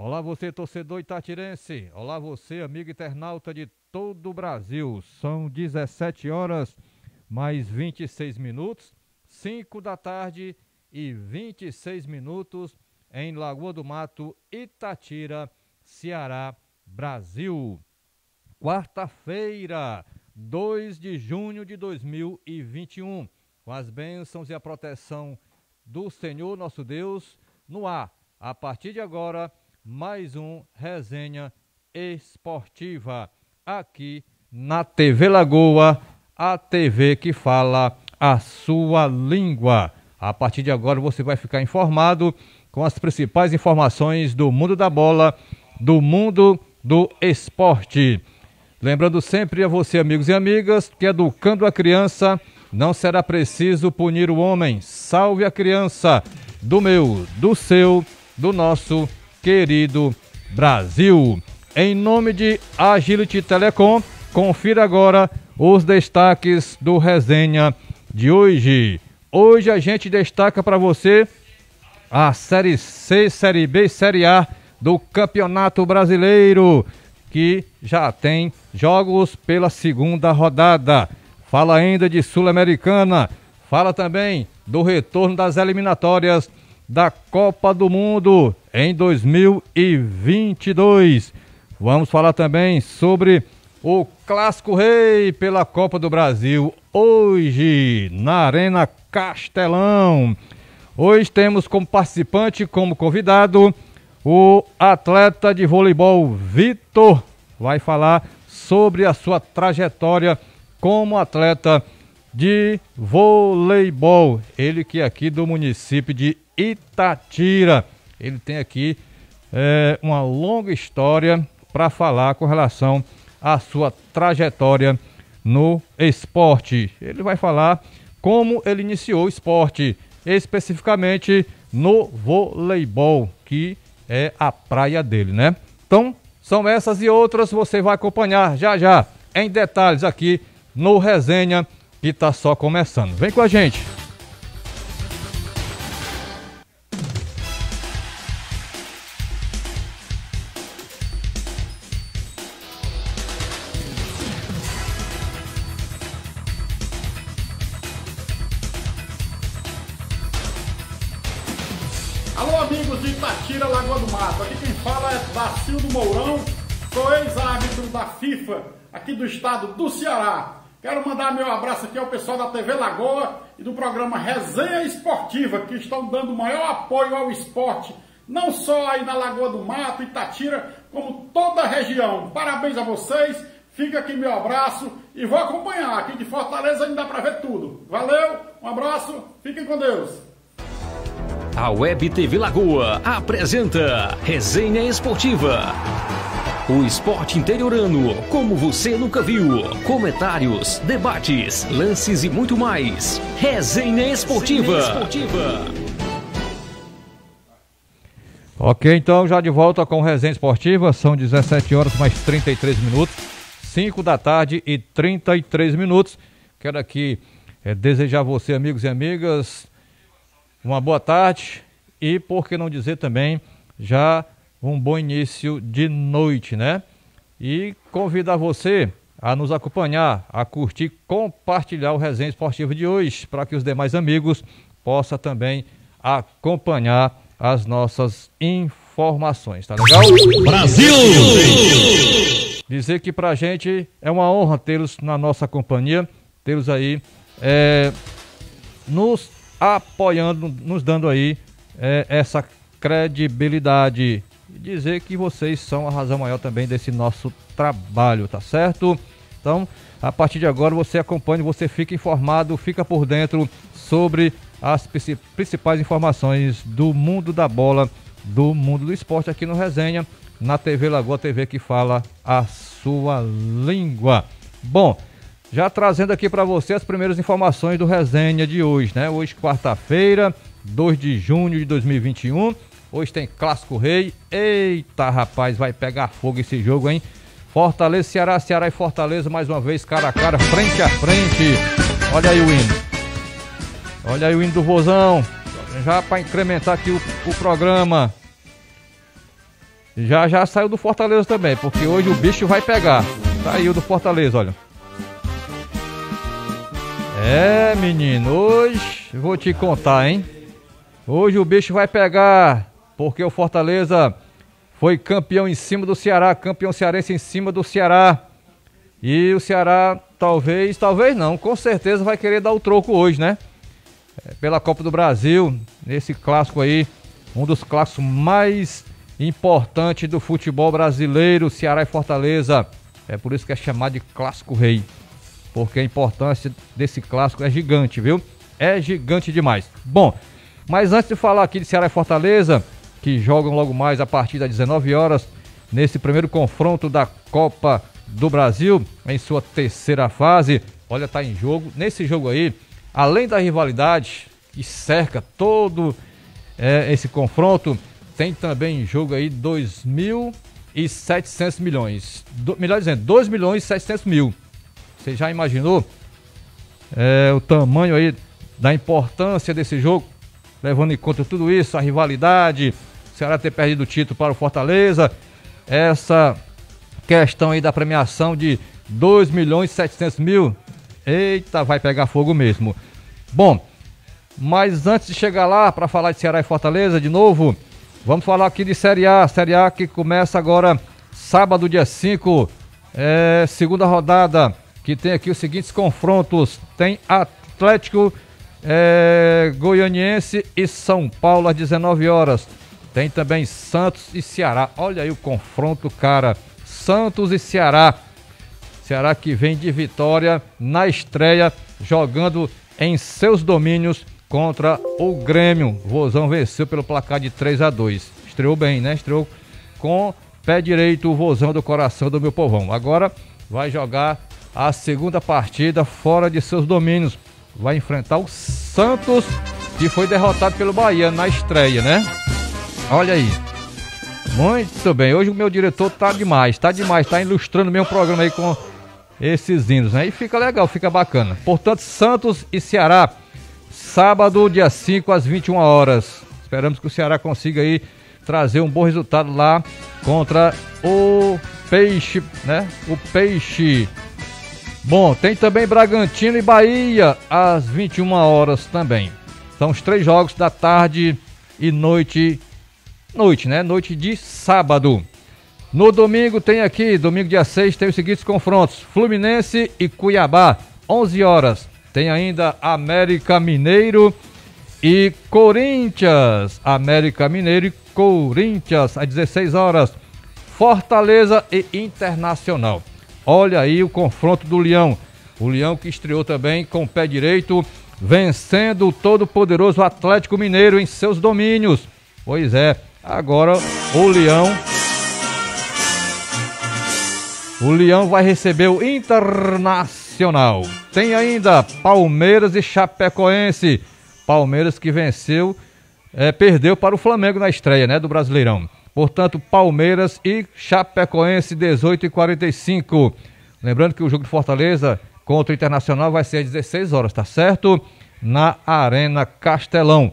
Olá você, torcedor itatirense. Olá você, amigo internauta de todo o Brasil. São 17 horas mais 26 minutos, 5 da tarde e 26 minutos em Lagoa do Mato, Itatira, Ceará, Brasil. Quarta-feira, 2 de junho de 2021, com as bênçãos e a proteção do Senhor nosso Deus, no ar, a partir de agora, mais um Resenha Esportiva, aqui na TV Lagoa, a TV que fala a sua língua. A partir de agora você vai ficar informado com as principais informações do mundo da bola, do mundo do esporte. Lembrando sempre a você, amigos e amigas, que educando a criança não será preciso punir o homem. Salve a criança do meu, do seu, do nosso querido Brasil. Em nome de Agility Telecom, confira agora os destaques do Resenha de hoje. Hoje a gente destaca para você a Série C, Série B e Série A do Campeonato Brasileiro, que já tem jogos pela segunda rodada. Fala ainda de Sul-Americana, fala também do retorno das eliminatórias da Copa do Mundo em 2022. Vamos falar também sobre o Clássico Rei pela Copa do Brasil, hoje na Arena Castelão. Hoje temos como participante, como convidado, o atleta de voleibol Vitor. Vai falar sobre a sua trajetória como atleta de voleibol. Ele que é aqui do município de Itatira. Ele tem aqui uma longa história para falar com relação à sua trajetória no esporte. Ele vai falar como ele iniciou o esporte, especificamente no voleibol, que é a praia dele, né? Então, são essas e outras, você vai acompanhar já já, em detalhes aqui no Resenha, que tá só começando. Vem com a gente! Alô, amigos de Itatira, Lagoa do Mato. Aqui quem fala é Dacildo Mourão, sou ex-árbitro da FIFA aqui do estado do Ceará. Quero mandar meu abraço aqui ao pessoal da TV Lagoa e do programa Resenha Esportiva, que estão dando maior apoio ao esporte, não só aí na Lagoa do Mato, Itatira, como toda a região. Parabéns a vocês, fica aqui meu abraço e vou acompanhar. Aqui de Fortaleza ainda dá para ver tudo. Valeu, um abraço, fiquem com Deus. A Web TV Lagoa apresenta Resenha Esportiva. O esporte interiorano, como você nunca viu. Comentários, debates, lances e muito mais. Resenha Esportiva. Ok, então já de volta com Resenha Esportiva. São 17 horas mais 33 minutos. 5 da tarde e 33 minutos. Quero aqui desejar a você, amigos e amigas, uma boa tarde e, por que não dizer também, já um bom início de noite, né? E convidar você a nos acompanhar, a curtir, compartilhar o Resenha Esportivo de hoje, para que os demais amigos possam também acompanhar as nossas informações, tá legal? Brasil! Dizer que pra gente é uma honra tê-los na nossa companhia, tê-los aí nos apoiando, nos dando aí essa credibilidade. Dizer que vocês são a razão maior também desse nosso trabalho, tá certo? Então, a partir de agora você acompanha, você fica informado, fica por dentro sobre as principais informações do mundo da bola, do mundo do esporte aqui no Resenha, na TV Lagoa, TV que fala a sua língua. Bom, já trazendo aqui para você as primeiras informações do Resenha de hoje, né? Hoje, quarta-feira, 2 de junho de 2021. Hoje tem Clássico Rei. Eita, rapaz, vai pegar fogo esse jogo, hein? Fortaleza, Ceará, Ceará e Fortaleza, mais uma vez, cara a cara, frente a frente. Olha aí o hino. Olha aí o hino do Vozão. Já para incrementar aqui o programa. já saiu do Fortaleza também, porque hoje o bicho vai pegar. Saiu do Fortaleza, olha. É, menino, hoje vou te contar, hein? Hoje o bicho vai pegar, porque o Fortaleza foi campeão em cima do Ceará, campeão cearense em cima do Ceará. E o Ceará talvez não, com certeza vai querer dar o troco hoje, né? Pela Copa do Brasil, nesse clássico aí, um dos clássicos mais importantes do futebol brasileiro, Ceará e Fortaleza. É por isso que é chamado de Clássico Rei, porque a importância desse clássico é gigante, viu? É gigante demais. Bom, mas antes de falar aqui de Ceará e Fortaleza, que jogam logo mais a partir das 19 horas, nesse primeiro confronto da Copa do Brasil, em sua terceira fase. Olha, tá em jogo, nesse jogo aí, além da rivalidade que cerca todo esse confronto, tem também em jogo aí 2.700 milhões. Melhor dizendo, 2.700.000. Você já imaginou o tamanho aí da importância desse jogo, levando em conta tudo isso, a rivalidade, o Ceará ter perdido o título para o Fortaleza, essa questão aí da premiação de 2.700.000. Eita, vai pegar fogo mesmo. Bom, mas antes de chegar lá para falar de Ceará e Fortaleza de novo, vamos falar aqui de Série A. Série A que começa agora sábado, dia 5, segunda rodada, que tem aqui os seguintes confrontos. Tem Atlético Goianiense e São Paulo às 19 horas. Tem também Santos e Ceará. Olha aí o confronto, cara. Santos e Ceará. Ceará que vem de vitória na estreia, jogando em seus domínios contra o Grêmio. O Vozão venceu pelo placar de 3-2. Estreou bem, né? Estreou com pé direito o Vozão do coração do meu povão. Agora vai jogar a segunda partida fora de seus domínios. Vai enfrentar o Santos, que foi derrotado pelo Bahia na estreia, né? Olha aí. Muito bem, hoje o meu diretor tá demais, tá ilustrando meu programa aí com esses hinos, né? E fica legal, fica bacana. Portanto, Santos e Ceará, sábado, dia 5, às 21 horas. Esperamos que o Ceará consiga aí trazer um bom resultado lá contra o Peixe, né? O Peixe. Bom, tem também Bragantino e Bahia, às 21 horas também. São os 3 jogos da tarde e noite, né? Noite de sábado. No domingo tem aqui, domingo dia 6, tem os seguintes confrontos: Fluminense e Cuiabá, 11 horas. Tem ainda América Mineiro e Corinthians. América Mineiro e Corinthians, às 16 horas. Fortaleza e Internacional. Olha aí o confronto do Leão. O Leão que estreou também com o pé direito, vencendo o todo-poderoso Atlético Mineiro em seus domínios. Pois é, agora o Leão vai receber o Internacional. Tem ainda Palmeiras e Chapecoense. Palmeiras que venceu, perdeu para o Flamengo na estreia, né, do Brasileirão. Portanto, Palmeiras e Chapecoense, 18h45. Lembrando que o jogo de Fortaleza contra o Internacional vai ser às 16 horas, tá certo? Na Arena Castelão.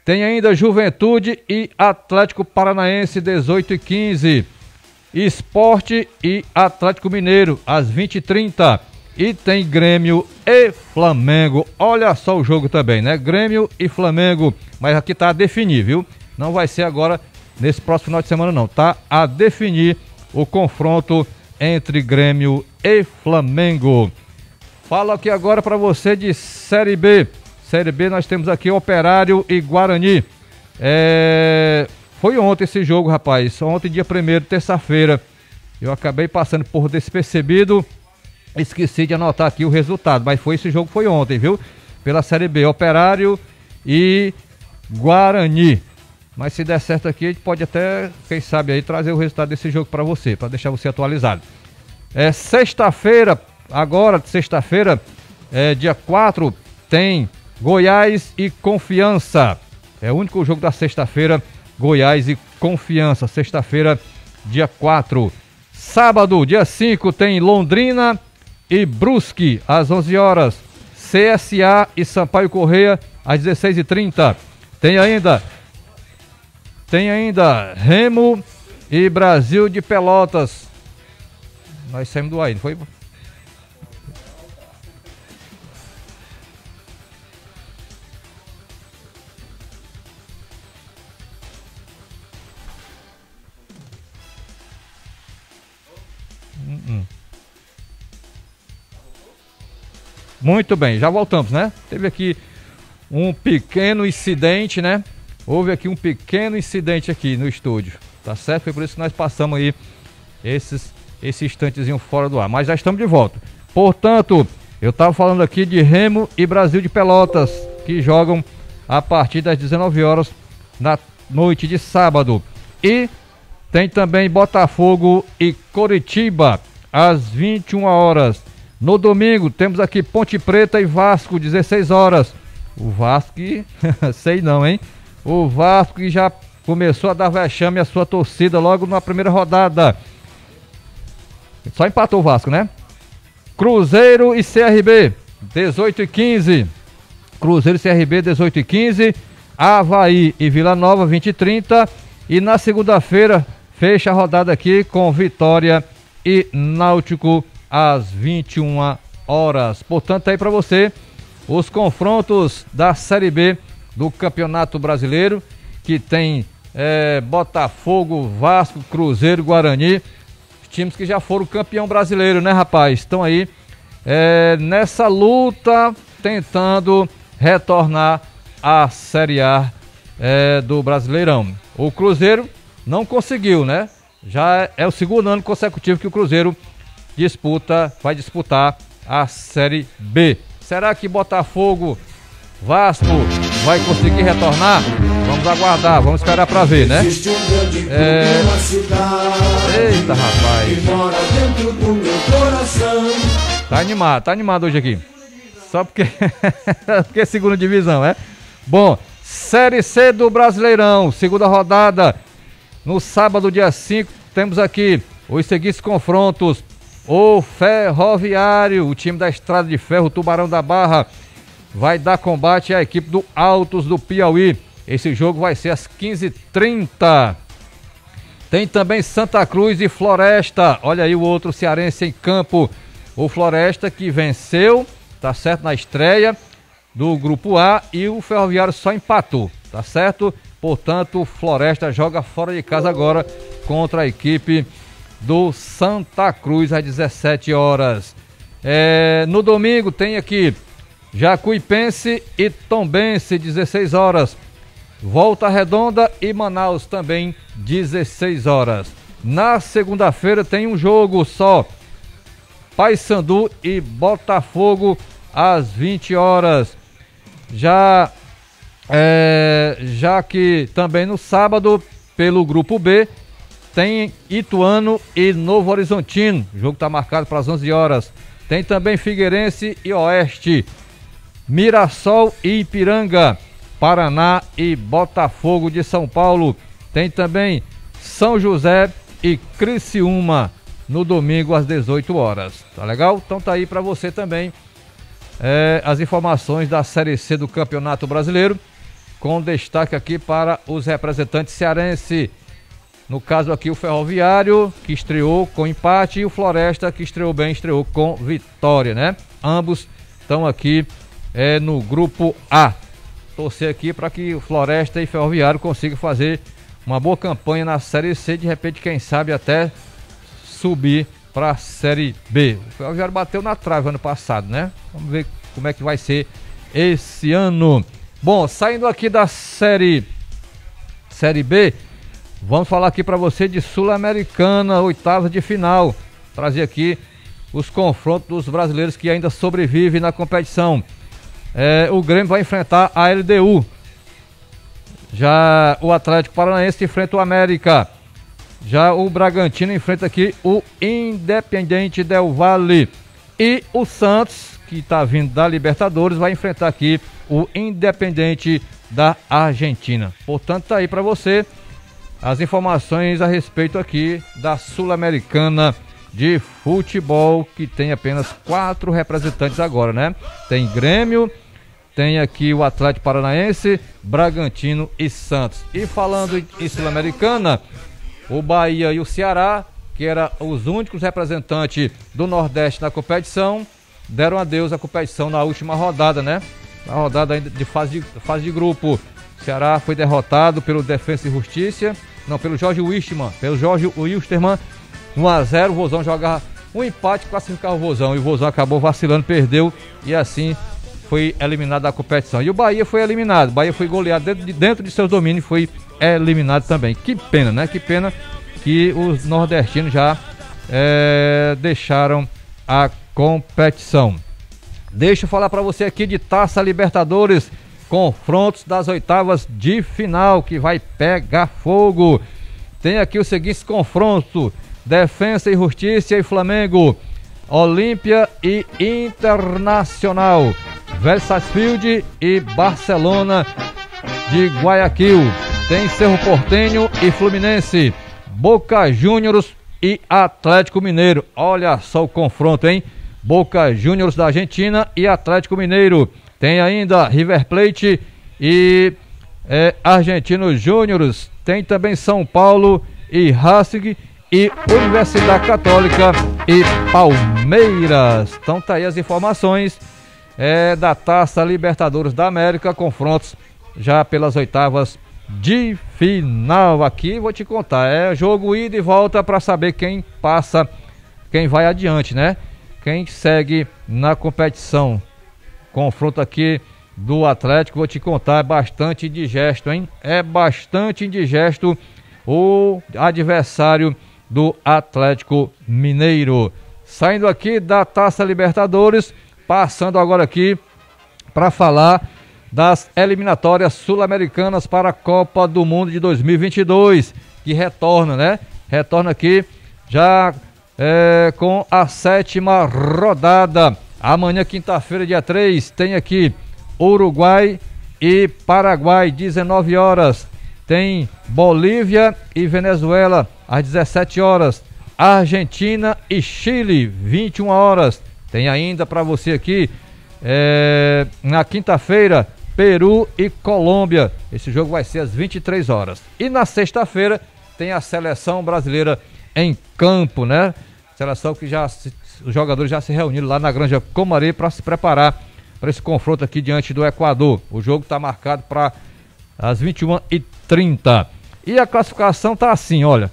Tem ainda Juventude e Atlético Paranaense, 18h15. Sport e Atlético Mineiro, às 20h30. E tem Grêmio e Flamengo. Olha só o jogo também, né? Grêmio e Flamengo. Mas aqui tá a definir, viu? Não vai ser agora nesse próximo final de semana, não. Tá a definir o confronto entre Grêmio e Flamengo. Falo aqui agora para você de Série B. Série B nós temos aqui Operário e Guarani. Foi ontem esse jogo, rapaz. Ontem, dia 1º, terça-feira. Eu acabei passando por despercebido. Esqueci de anotar aqui o resultado. Mas esse jogo foi ontem, viu? Pela Série B, Operário e Guarani. Mas se der certo aqui, a gente pode até, quem sabe aí, trazer o resultado desse jogo para você, para deixar você atualizado. Sexta-feira, agora, sexta-feira, dia 4, tem Goiás e Confiança. É o único jogo da sexta-feira, Goiás e Confiança. Sexta-feira, dia 4. Sábado, dia 5, tem Londrina e Brusque, às 11 horas. CSA e Sampaio Corrêa, às 16h30. Tem ainda Remo e Brasil de Pelotas. Nós saímos do aí, não foi? Muito bem, já voltamos, né? Teve aqui um pequeno incidente, né? Houve aqui um pequeno incidente aqui no estúdio, tá certo? Foi por isso que nós passamos aí esse instantezinho fora do ar, mas já estamos de volta. Portanto, eu estava falando aqui de Remo e Brasil de Pelotas, que jogam a partir das 19 horas na noite de sábado. E tem também Botafogo e Coritiba às 21 horas. No domingo temos aqui Ponte Preta e Vasco, 16 horas. O Vasco, sei não, hein? O Vasco que já começou a dar vexame à sua torcida logo na primeira rodada. Só empatou o Vasco, né? Cruzeiro e CRB, 18h15. Cruzeiro e CRB, 18h15. Avaí e Vila Nova, 20h30. E na segunda-feira, fecha a rodada aqui com Vitória e Náutico às 21 horas. Portanto, aí para você os confrontos da Série B do Campeonato Brasileiro, que tem Botafogo, Vasco, Cruzeiro, Guarani, times que já foram campeão brasileiro, né, rapaz? Estão aí nessa luta, tentando retornar à Série A do Brasileirão. O Cruzeiro não conseguiu, né? Já é o segundo ano consecutivo que o Cruzeiro vai disputar a Série B. Será que Botafogo, Vasco vai conseguir retornar? Vamos aguardar, vamos esperar para ver, né? Eita, rapaz. Tá animado hoje aqui. Só porque porque é segunda divisão, é? Bom, Série C do Brasileirão, segunda rodada. No sábado, dia 5, temos aqui os seguintes confrontos. O Ferroviário, o time da Estrada de Ferro, Tubarão da Barra, vai dar combate à equipe do Altos do Piauí. Esse jogo vai ser às 15h30. Tem também Santa Cruz e Floresta. Olha aí o outro cearense em campo. O Floresta que venceu, tá certo, na estreia do Grupo A, e o Ferroviário só empatou, tá certo? Portanto, o Floresta joga fora de casa agora contra a equipe do Santa Cruz às 17 horas. No domingo tem aqui Jacuipense e Tombense, 16 horas. Volta Redonda e Manaus também, 16 horas. Na segunda-feira tem um jogo só. Paysandu e Botafogo às 20 horas. Já que também no sábado, pelo Grupo B, tem Ituano e Novo Horizontino. O jogo está marcado para as 11 horas. Tem também Figueirense e Oeste. Mirassol e Ipiranga. Paraná e Botafogo de São Paulo. Tem também São José e Criciúma no domingo às 18 horas. Tá legal? Então tá aí para você também as informações da Série C do Campeonato Brasileiro, com destaque aqui para os representantes cearenses. No caso aqui o Ferroviário, que estreou com empate, e o Floresta, que estreou bem, estreou com vitória, né? Ambos estão aqui no Grupo A. Torcer aqui para que o Floresta e Ferroviário consigam fazer uma boa campanha na Série C, de repente, quem sabe até subir para a Série B. O Ferroviário bateu na trave ano passado, né? Vamos ver como é que vai ser esse ano. Bom, saindo aqui da Série B, vamos falar aqui para você de Sul-Americana, oitavas de final. Trazer aqui os confrontos dos brasileiros que ainda sobrevivem na competição. O Grêmio vai enfrentar a LDU. Já o Atlético Paranaense enfrenta o América. Já o Bragantino enfrenta aqui o Independiente Del Valle. E o Santos, que está vindo da Libertadores, vai enfrentar aqui o Independiente da Argentina. Portanto, tá aí para você as informações a respeito aqui da Sul-Americana de futebol, que tem apenas 4 representantes agora, né? Tem Grêmio, tem aqui o Atlético Paranaense, Bragantino e Santos. E falando em Sul-Americana, o Bahia e o Ceará, que eram os únicos representantes do Nordeste na competição, deram adeus à competição na última rodada, né? Na rodada ainda de fase de grupo. O Ceará foi derrotado pelo Defensa e Justiça, não, pelo Jorge Wilstermann, 1-0, o Vozão jogava um empate, classificava o Vozão, e o Vozão acabou vacilando, perdeu, e assim foi eliminado da competição. E o Bahia foi eliminado, o Bahia foi goleado dentro de seus domínios e foi eliminado também. Que pena, né? Que pena que os nordestinos já deixaram a competição. Deixa eu falar para você aqui de Taça Libertadores, confrontos das oitavas de final, que vai pegar fogo. Tem aqui os seguintes confrontos: Defensa e Justiça e Flamengo, Olímpia e Internacional, Sarsfield e Barcelona de Guayaquil. Tem Cerro Porteño e Fluminense, Boca Juniors e Atlético Mineiro. Olha só o confronto, hein? Boca Juniors da Argentina e Atlético Mineiro. Tem ainda River Plate e Argentinos Júniors. Tem também São Paulo e Racing e Universidade Católica e Palmeiras. Então tá aí as informações da Taça Libertadores da América, confrontos já pelas oitavas de final. Aqui vou te contar, é jogo ida e volta para saber quem passa, quem vai adiante, né? Quem segue na competição. Confronto aqui do Atlético, vou te contar, é bastante indigesto, hein? É bastante indigesto o adversário do Atlético Mineiro. Saindo aqui da Taça Libertadores, passando agora aqui para falar das eliminatórias sul-americanas para a Copa do Mundo de 2022, que retorna, né? Retorna aqui já com a 7ª rodada. Amanhã, quinta-feira, dia 3, tem aqui Uruguai e Paraguai, 19 horas. Tem Bolívia e Venezuela, às 17 horas. Argentina e Chile, 21 horas. Tem ainda para você aqui, na quinta-feira, Peru e Colômbia. Esse jogo vai ser às 23 horas. E na sexta-feira tem a seleção brasileira em campo, né? Seleção que os jogadores já se reuniram lá na Granja Comari para se preparar para esse confronto aqui diante do Equador. O jogo está marcado para as 21h30. E a classificação tá assim, olha.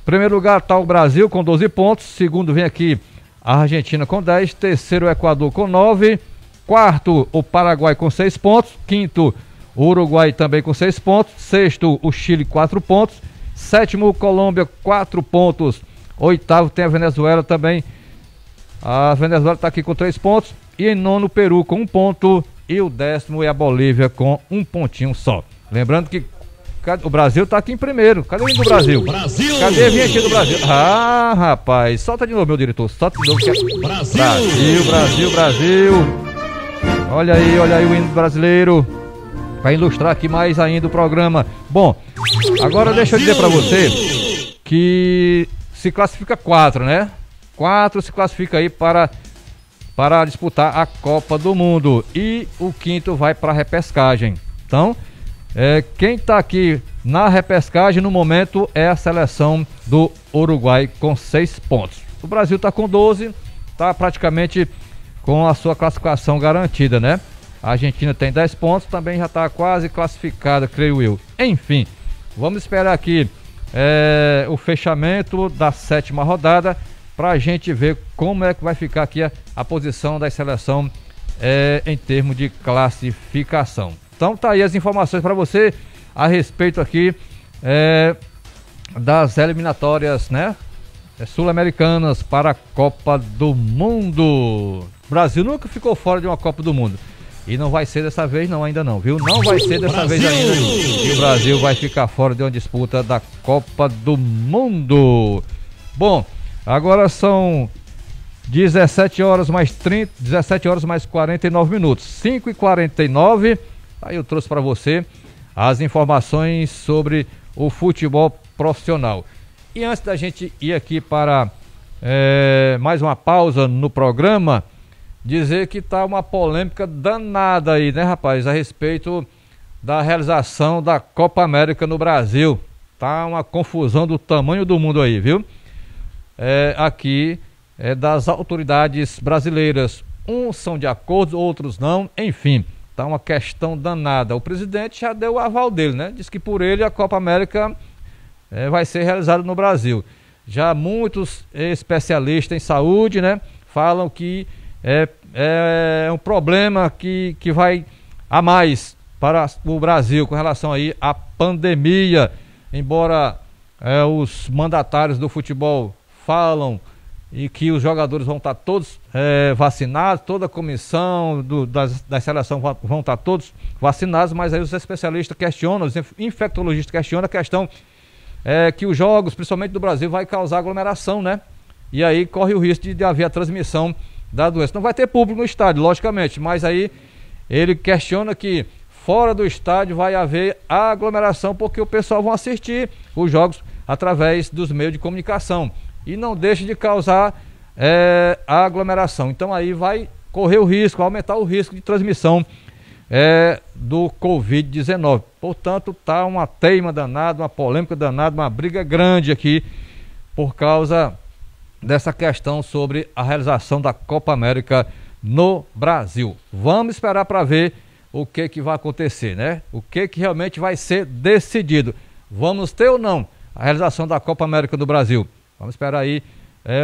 Primeiro lugar está o Brasil com 12 pontos. Segundo vem aqui a Argentina com 10. Terceiro o Equador com 9. Quarto o Paraguai com 6 pontos. Quinto o Uruguai também com 6 pontos. Sexto o Chile 4 pontos. Sétimo Colômbia 4 pontos. Oitavo tem a Venezuela também. A Venezuela está aqui com 3 pontos. E em nono o Peru com 1 ponto. E o 10º é a Bolívia com 1 pontinho só. Lembrando que o Brasil está aqui em primeiro. Cadê o hino do Brasil? Brasil! Cadê a vinheta do Brasil? Ah, rapaz. Solta de novo, meu diretor. Solta de novo. Brasil! Brasil, Brasil, Brasil. Olha aí o hino brasileiro. Vai ilustrar aqui mais ainda o programa. Bom, agora deixa eu dizer para você que se classifica 4, né? 4 se classifica aí para disputar a Copa do Mundo. E o quinto vai para a repescagem. Então, quem está aqui na repescagem no momento é a seleção do Uruguai com 6 pontos. O Brasil está com 12, está praticamente com a sua classificação garantida, né? A Argentina tem 10 pontos, também já está quase classificada, creio eu. Enfim, vamos esperar aqui o fechamento da 7ª rodada para a gente ver como é que vai ficar aqui a posição da seleção em termos de classificação. Então tá aí as informações para você a respeito aqui das eliminatórias, né, sul-americanas para a Copa do Mundo. O Brasil nunca ficou fora de uma Copa do Mundo. E não vai ser dessa vez não, ainda não, viu? Não vai ser dessa vez ainda. E o Brasil vai ficar fora de uma disputa da Copa do Mundo. Bom, agora são 17 horas mais 49 minutos. 5h49. Aí eu trouxe para você as informações sobre o futebol profissional. E antes da gente ir aqui para mais uma pausa no programa, dizer que tá uma polêmica danada aí, né, rapaz, a respeito da realização da Copa América no Brasil. Tá uma confusão do tamanho do mundo aí, viu? Aqui das autoridades brasileiras. Uns são de acordo, outros não, enfim, tá uma questão danada. O presidente já deu o aval dele, né? Diz que por ele a Copa América vai ser realizada no Brasil. Já muitos especialistas em saúde, né, falam que é um problema que vai a mais para o Brasil com relação aí à pandemia. Embora os mandatários do futebol falam e que os jogadores vão estar todos vacinados, toda a comissão da seleção vão estar todos vacinados, mas aí os especialistas questionam, os infectologistas questionam a questão que os jogos, principalmente do Brasil, vai causar aglomeração, né? E aí corre o risco de haver a transmissão da doença. Não vai ter público no estádio, logicamente, mas aí ele questiona que fora do estádio vai haver aglomeração, porque o pessoal vai assistir os jogos através dos meios de comunicação e não deixa de causar a aglomeração. Então aí vai correr o risco, aumentar o risco de transmissão do Covid-19. Portanto, tá uma teima danada, uma polêmica danada, uma briga grande aqui por causa dessa questão sobre a realização da Copa América no Brasil. Vamos esperar para ver o que vai acontecer, né? O que realmente vai ser decidido. Vamos ter ou não a realização da Copa América do Brasil? Vamos esperar aí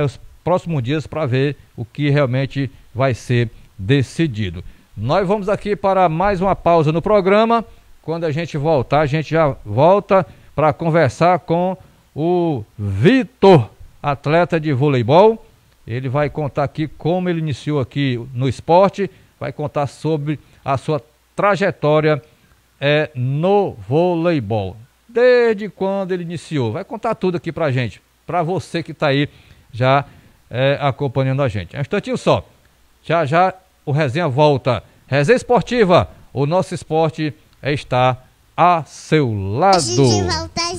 os próximos dias para ver o que realmente vai ser decidido. Nós vamos aqui para mais uma pausa no programa. Quando a gente voltar, a gente já volta para conversar com o Vitor, atleta de voleibol. Ele vai contar aqui como ele iniciou aqui no esporte, vai contar sobre a sua trajetória no voleibol. Desde quando ele iniciou, vai contar tudo aqui pra gente, para você que está aí já acompanhando a gente. Um instantinho só, já o Resenha volta. Resenha Esportiva, o nosso esporte está a seu lado.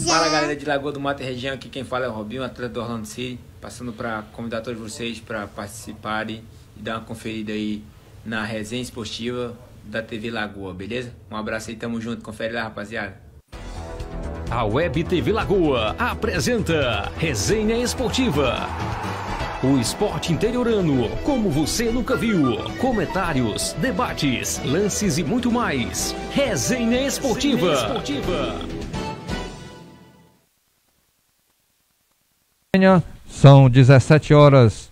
Fala galera de Lagoa do Mato e região, aqui quem fala é o Robinho, atleta do Orlando City, passando para convidar todos vocês para participarem e dar uma conferida aí na Resenha Esportiva da TV Lagoa, beleza? Um abraço aí, tamo junto, confere lá rapaziada. A Web TV Lagoa apresenta Resenha Esportiva. O esporte interiorano, como você nunca viu. Comentários, debates, lances e muito mais. Resenha Esportiva. São 17 horas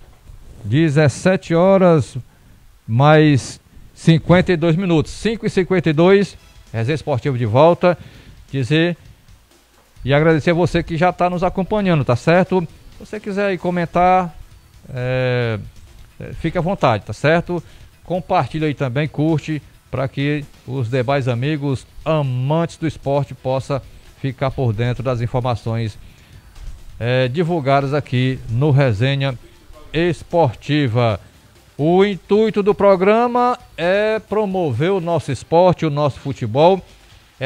mais 52 minutos. 5h52, Resenha Esportiva de volta. Dizer e agradecer a você que já está nos acompanhando, tá certo? Se você quiser aí comentar, fique à vontade, tá certo? Compartilha aí também, curte, para que os demais amigos amantes do esporte possam ficar por dentro das informações divulgadas aqui no Resenha Esportiva. O intuito do programa é promover o nosso esporte, o nosso futebol,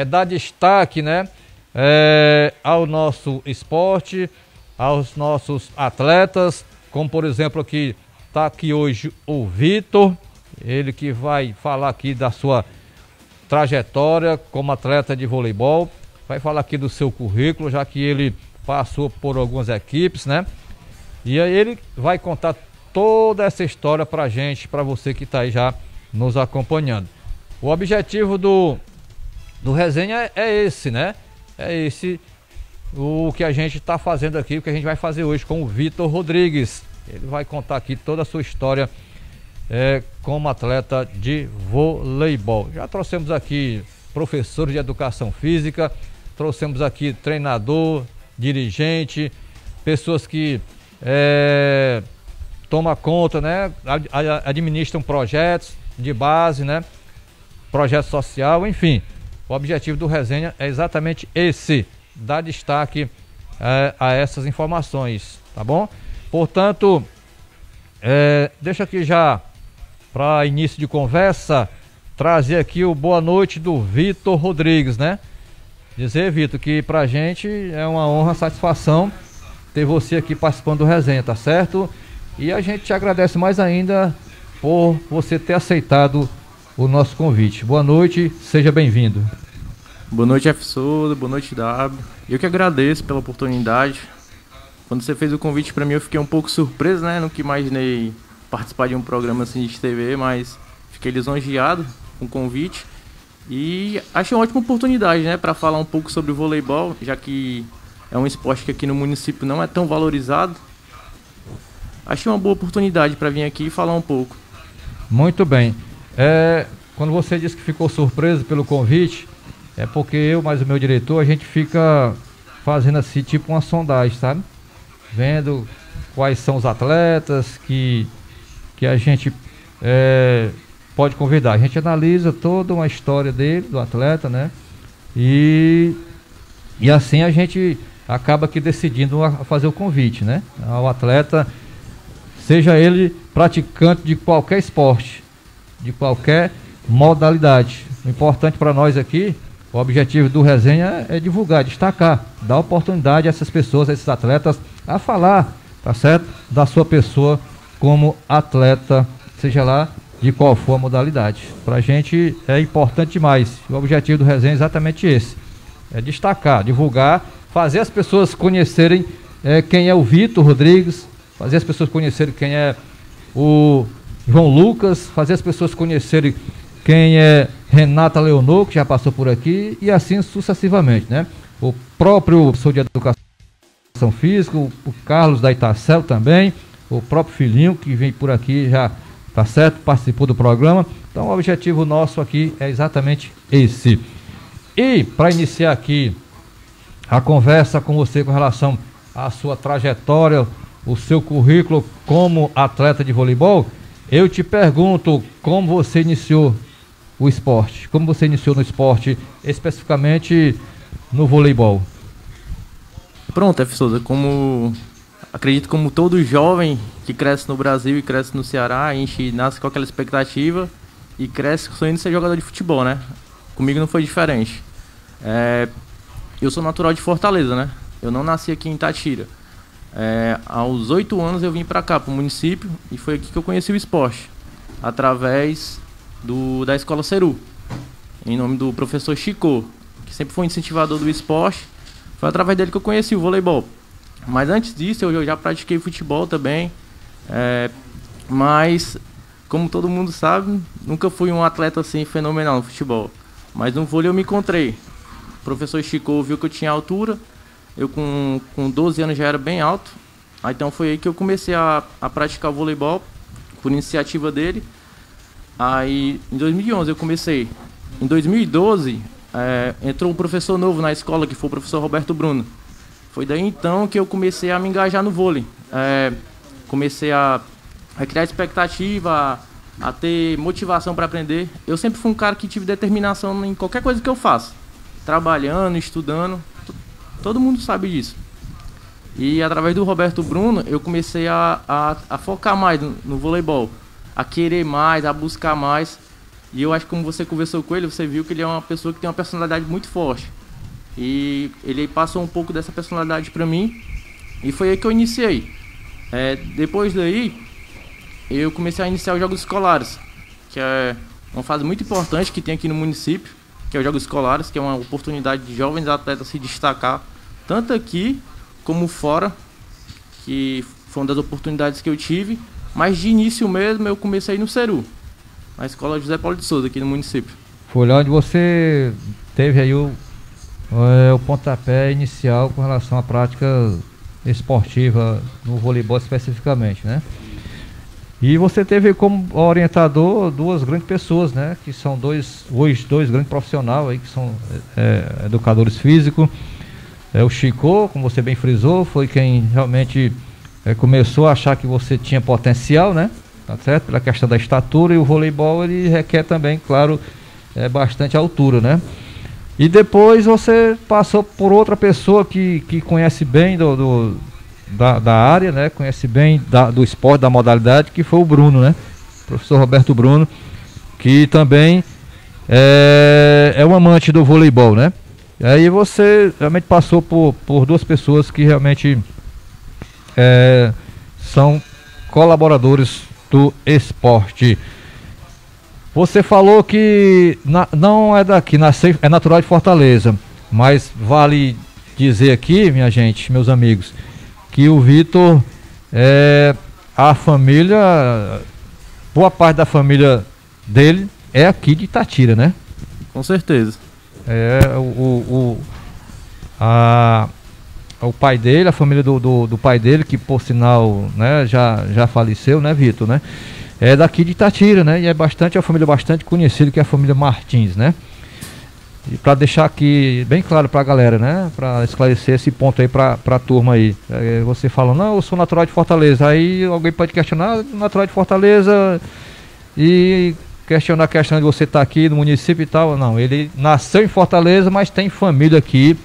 dar destaque, né, ao nosso esporte, aos nossos atletas, como por exemplo aqui está aqui hoje o Vitor, ele que vai falar aqui da sua trajetória como atleta de voleibol, vai falar aqui do seu currículo, já que ele passou por algumas equipes, né? E aí ele vai contar toda essa história pra gente, pra você que tá aí já nos acompanhando. O objetivo do Resenha é esse, né? É esse o que a gente está fazendo aqui, o que a gente vai fazer hoje com o Vitor Rodrigues. Ele vai contar aqui toda a sua história como atleta de voleibol. Já trouxemos aqui professores de educação física, trouxemos aqui treinador, dirigente, pessoas que tomam conta, né? Administram projetos de base, né? Projeto social, enfim. O objetivo do Resenha é exatamente esse, dar destaque a essas informações, tá bom? Portanto, deixa aqui já, para início de conversa, trazer aqui o boa noite do Vitor Rodrigues, né? Dizer, Vitor, que pra gente é uma honra, satisfação ter você aqui participando do Resenha, tá certo? E a gente te agradece mais ainda por você ter aceitado o nosso convite. Boa noite, seja bem-vindo. Boa noite, F. Souza, boa noite, W. Eu que agradeço pela oportunidade. Quando você fez o convite para mim, eu fiquei um pouco surpreso, né? Nunca imaginei participar de um programa assim de TV, mas fiquei lisonjeado com o convite. E achei uma ótima oportunidade, né? Para falar um pouco sobre o voleibol, já que é um esporte que aqui no município não é tão valorizado. Achei uma boa oportunidade para vir aqui e falar um pouco. Muito bem. Quando você disse que ficou surpreso pelo convite, é porque eu, mais o meu diretor, a gente fica fazendo assim, tipo uma sondagem, sabe? Vendo quais são os atletas que a gente pode convidar. A gente analisa toda uma história dele, do atleta, né? E assim a gente acaba aqui decidindo a fazer o convite, né? Ao atleta, seja ele praticante de qualquer esporte, de qualquer modalidade. O importante para nós aqui, o objetivo do Resenha é divulgar, destacar, dar oportunidade a essas pessoas, a esses atletas, a falar, tá certo? Da sua pessoa como atleta, seja lá de qual for a modalidade. Pra gente é importante demais. O objetivo do Resenha é exatamente esse. É destacar, divulgar, fazer as pessoas conhecerem quem é o Vitor Rodrigues, fazer as pessoas conhecerem quem é o João Lucas, fazer as pessoas conhecerem quem é Renata Leonor, que já passou por aqui, e assim sucessivamente, né? O próprio professor de Educação Física, o Carlos da Itacel também, o próprio filhinho que vem por aqui já, tá certo, participou do programa. Então o objetivo nosso aqui é exatamente esse. E para iniciar aqui a conversa com você com relação à sua trajetória, o seu currículo como atleta de voleibol, eu te pergunto como você iniciou o esporte, como você iniciou no esporte, especificamente no voleibol. Pronto, F. Souza, acredito como todo jovem que cresce no Brasil e cresce no Ceará, a gente nasce com aquela expectativa e cresce sonhando ser jogador de futebol, né? Comigo não foi diferente. Eu sou natural de Fortaleza, né? Eu não nasci aqui em Itatira. Aos 8 anos eu vim para cá, para o município, e foi aqui que eu conheci o esporte, através da Escola Ceru, em nome do professor Chico, que sempre foi um incentivador do esporte. Foi através dele que eu conheci o voleibol. Mas antes disso eu já pratiquei futebol também, mas como todo mundo sabe, nunca fui um atleta assim fenomenal no futebol. Mas no vôlei eu me encontrei. O professor Chico viu que eu tinha altura. Eu com 12 anos já era bem alto. Então foi aí que eu comecei a praticar o voleibol, por iniciativa dele. Aí em 2011 eu comecei. Em 2012 entrou um professor novo na escola, que foi o professor Roberto Bruno. Foi daí então que eu comecei a me engajar no vôlei. Comecei a criar expectativa, a ter motivação para aprender. Eu sempre fui um cara que tive determinação em qualquer coisa que eu faço. Trabalhando, estudando. Todo mundo sabe disso. E através do Roberto Bruno, eu comecei a focar mais no voleibol. A querer mais, a buscar mais. E eu acho que como você conversou com ele, você viu que ele é uma pessoa que tem uma personalidade muito forte. E ele passou um pouco dessa personalidade para mim. E foi aí que eu iniciei. Depois daí, eu comecei a iniciar os Jogos Escolares, que é uma fase muito importante que tem aqui no município, que é os Jogos Escolares, que é uma oportunidade de jovens atletas se destacar, tanto aqui como fora, que foi uma das oportunidades que eu tive. Mas de início mesmo eu comecei no Ceru, na Escola José Paulo de Souza, aqui no município. Foi lá onde você teve aí o pontapé inicial com relação à prática esportiva no voleibol especificamente, né? E você teve como orientador duas grandes pessoas, né? Que são dois grandes profissionais aí, que são educadores físicos. O Chico, como você bem frisou, foi quem realmente começou a achar que você tinha potencial, né? Tá certo? Pela questão da estatura, e o voleibol ele requer também, claro, bastante altura, né? E depois você passou por outra pessoa que conhece bem da área, né? Conhece bem do esporte, da modalidade, que foi o Bruno, né? O professor Roberto Bruno, que também é um amante do voleibol, né? E aí você realmente passou por duas pessoas que realmente são colaboradores do esporte. Você falou que não é daqui, é natural de Fortaleza, mas vale dizer aqui, minha gente, meus amigos, que o Vitor, a família, boa parte da família dele é aqui de Itatira, né? Com certeza. O pai dele, a família do pai dele, que por sinal, né, já faleceu, né, Vitor, né? É daqui de Itatira, né? E é uma família bastante conhecida, que é a família Martins, né? E para deixar aqui bem claro para a galera, né? Para esclarecer esse ponto aí para a turma aí. Você falando, não, eu sou natural de Fortaleza. Aí alguém pode questionar, natural de Fortaleza e questionar a questão de você estar aqui no município e tal. Não, ele nasceu em Fortaleza, mas tem família aqui,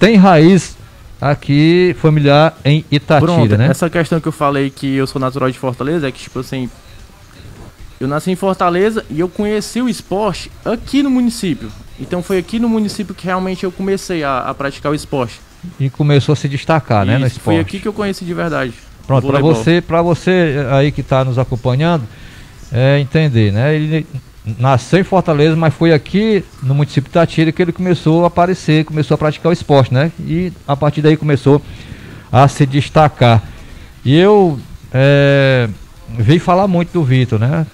tem raiz aqui familiar em Itatira. Pronto, né? Essa questão que eu falei que eu sou natural de Fortaleza é que, tipo assim, eu nasci em Fortaleza e eu conheci o esporte aqui no município. Então foi aqui no município que realmente eu comecei a praticar o esporte. E começou a se destacar, né, no esporte. Foi aqui que eu conheci de verdade. Pronto, para você aí que está nos acompanhando, entender, né? Ele nasceu em Fortaleza, mas foi aqui no município de Itatira que ele começou a aparecer, começou a praticar o esporte, né? E a partir daí começou a se destacar. E eu vi falar muito do Vitor, né?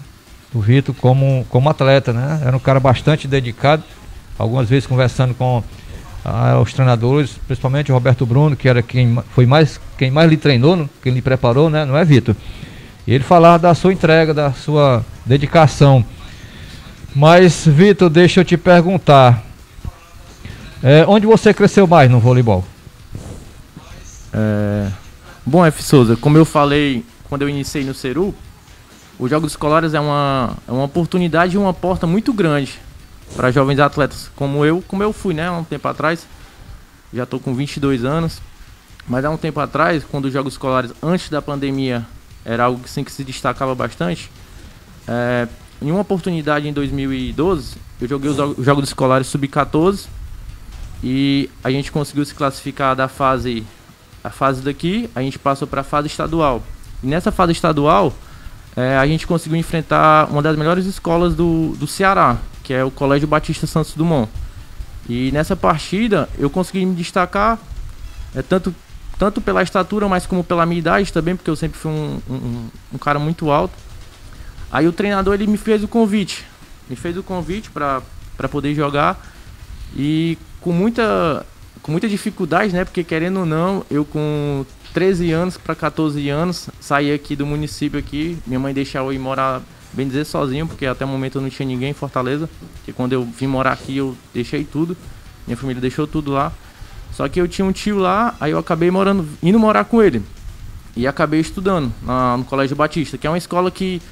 Do Vitor como atleta, né? Era um cara bastante dedicado. Algumas vezes conversando com os treinadores, principalmente o Roberto Bruno, que era quem mais lhe treinou, quem lhe preparou, né? Não é, Vitor? E ele falava da sua entrega, da sua dedicação. Mas, Vitor, deixa eu te perguntar, onde você cresceu mais no voleibol? Bom, F. Souza, como eu falei quando eu iniciei no Ceru, os Jogos Escolares é uma oportunidade e uma porta muito grande para jovens atletas como eu fui, né, há um tempo atrás. Já estou com 22 anos, mas há um tempo atrás, quando os Jogos Escolares, antes da pandemia, era algo assim, que se destacava bastante. Em uma oportunidade em 2012, eu joguei os Jogos Escolares Sub-14 e a gente conseguiu se classificar da fase daqui, a gente passou para a fase estadual. E nessa fase estadual, a gente conseguiu enfrentar uma das melhores escolas do Ceará, que é o Colégio Batista Santos Dumont. E nessa partida eu consegui me destacar, tanto pela estatura, mas como pela minha idade também, porque eu sempre fui um cara muito alto. Aí o treinador ele me fez o convite para poder jogar, e com muita dificuldade, né? Porque querendo ou não, eu com 13 anos para 14 anos saí aqui do município aqui, minha mãe deixava eu ir morar, bem dizer, sozinho, porque até o momento eu não tinha ninguém em Fortaleza, porque quando eu vim morar aqui eu deixei tudo, minha família deixou tudo lá. Só que eu tinha um tio lá, aí eu acabei indo morar com ele e acabei estudando no Colégio Batista, que é uma escola que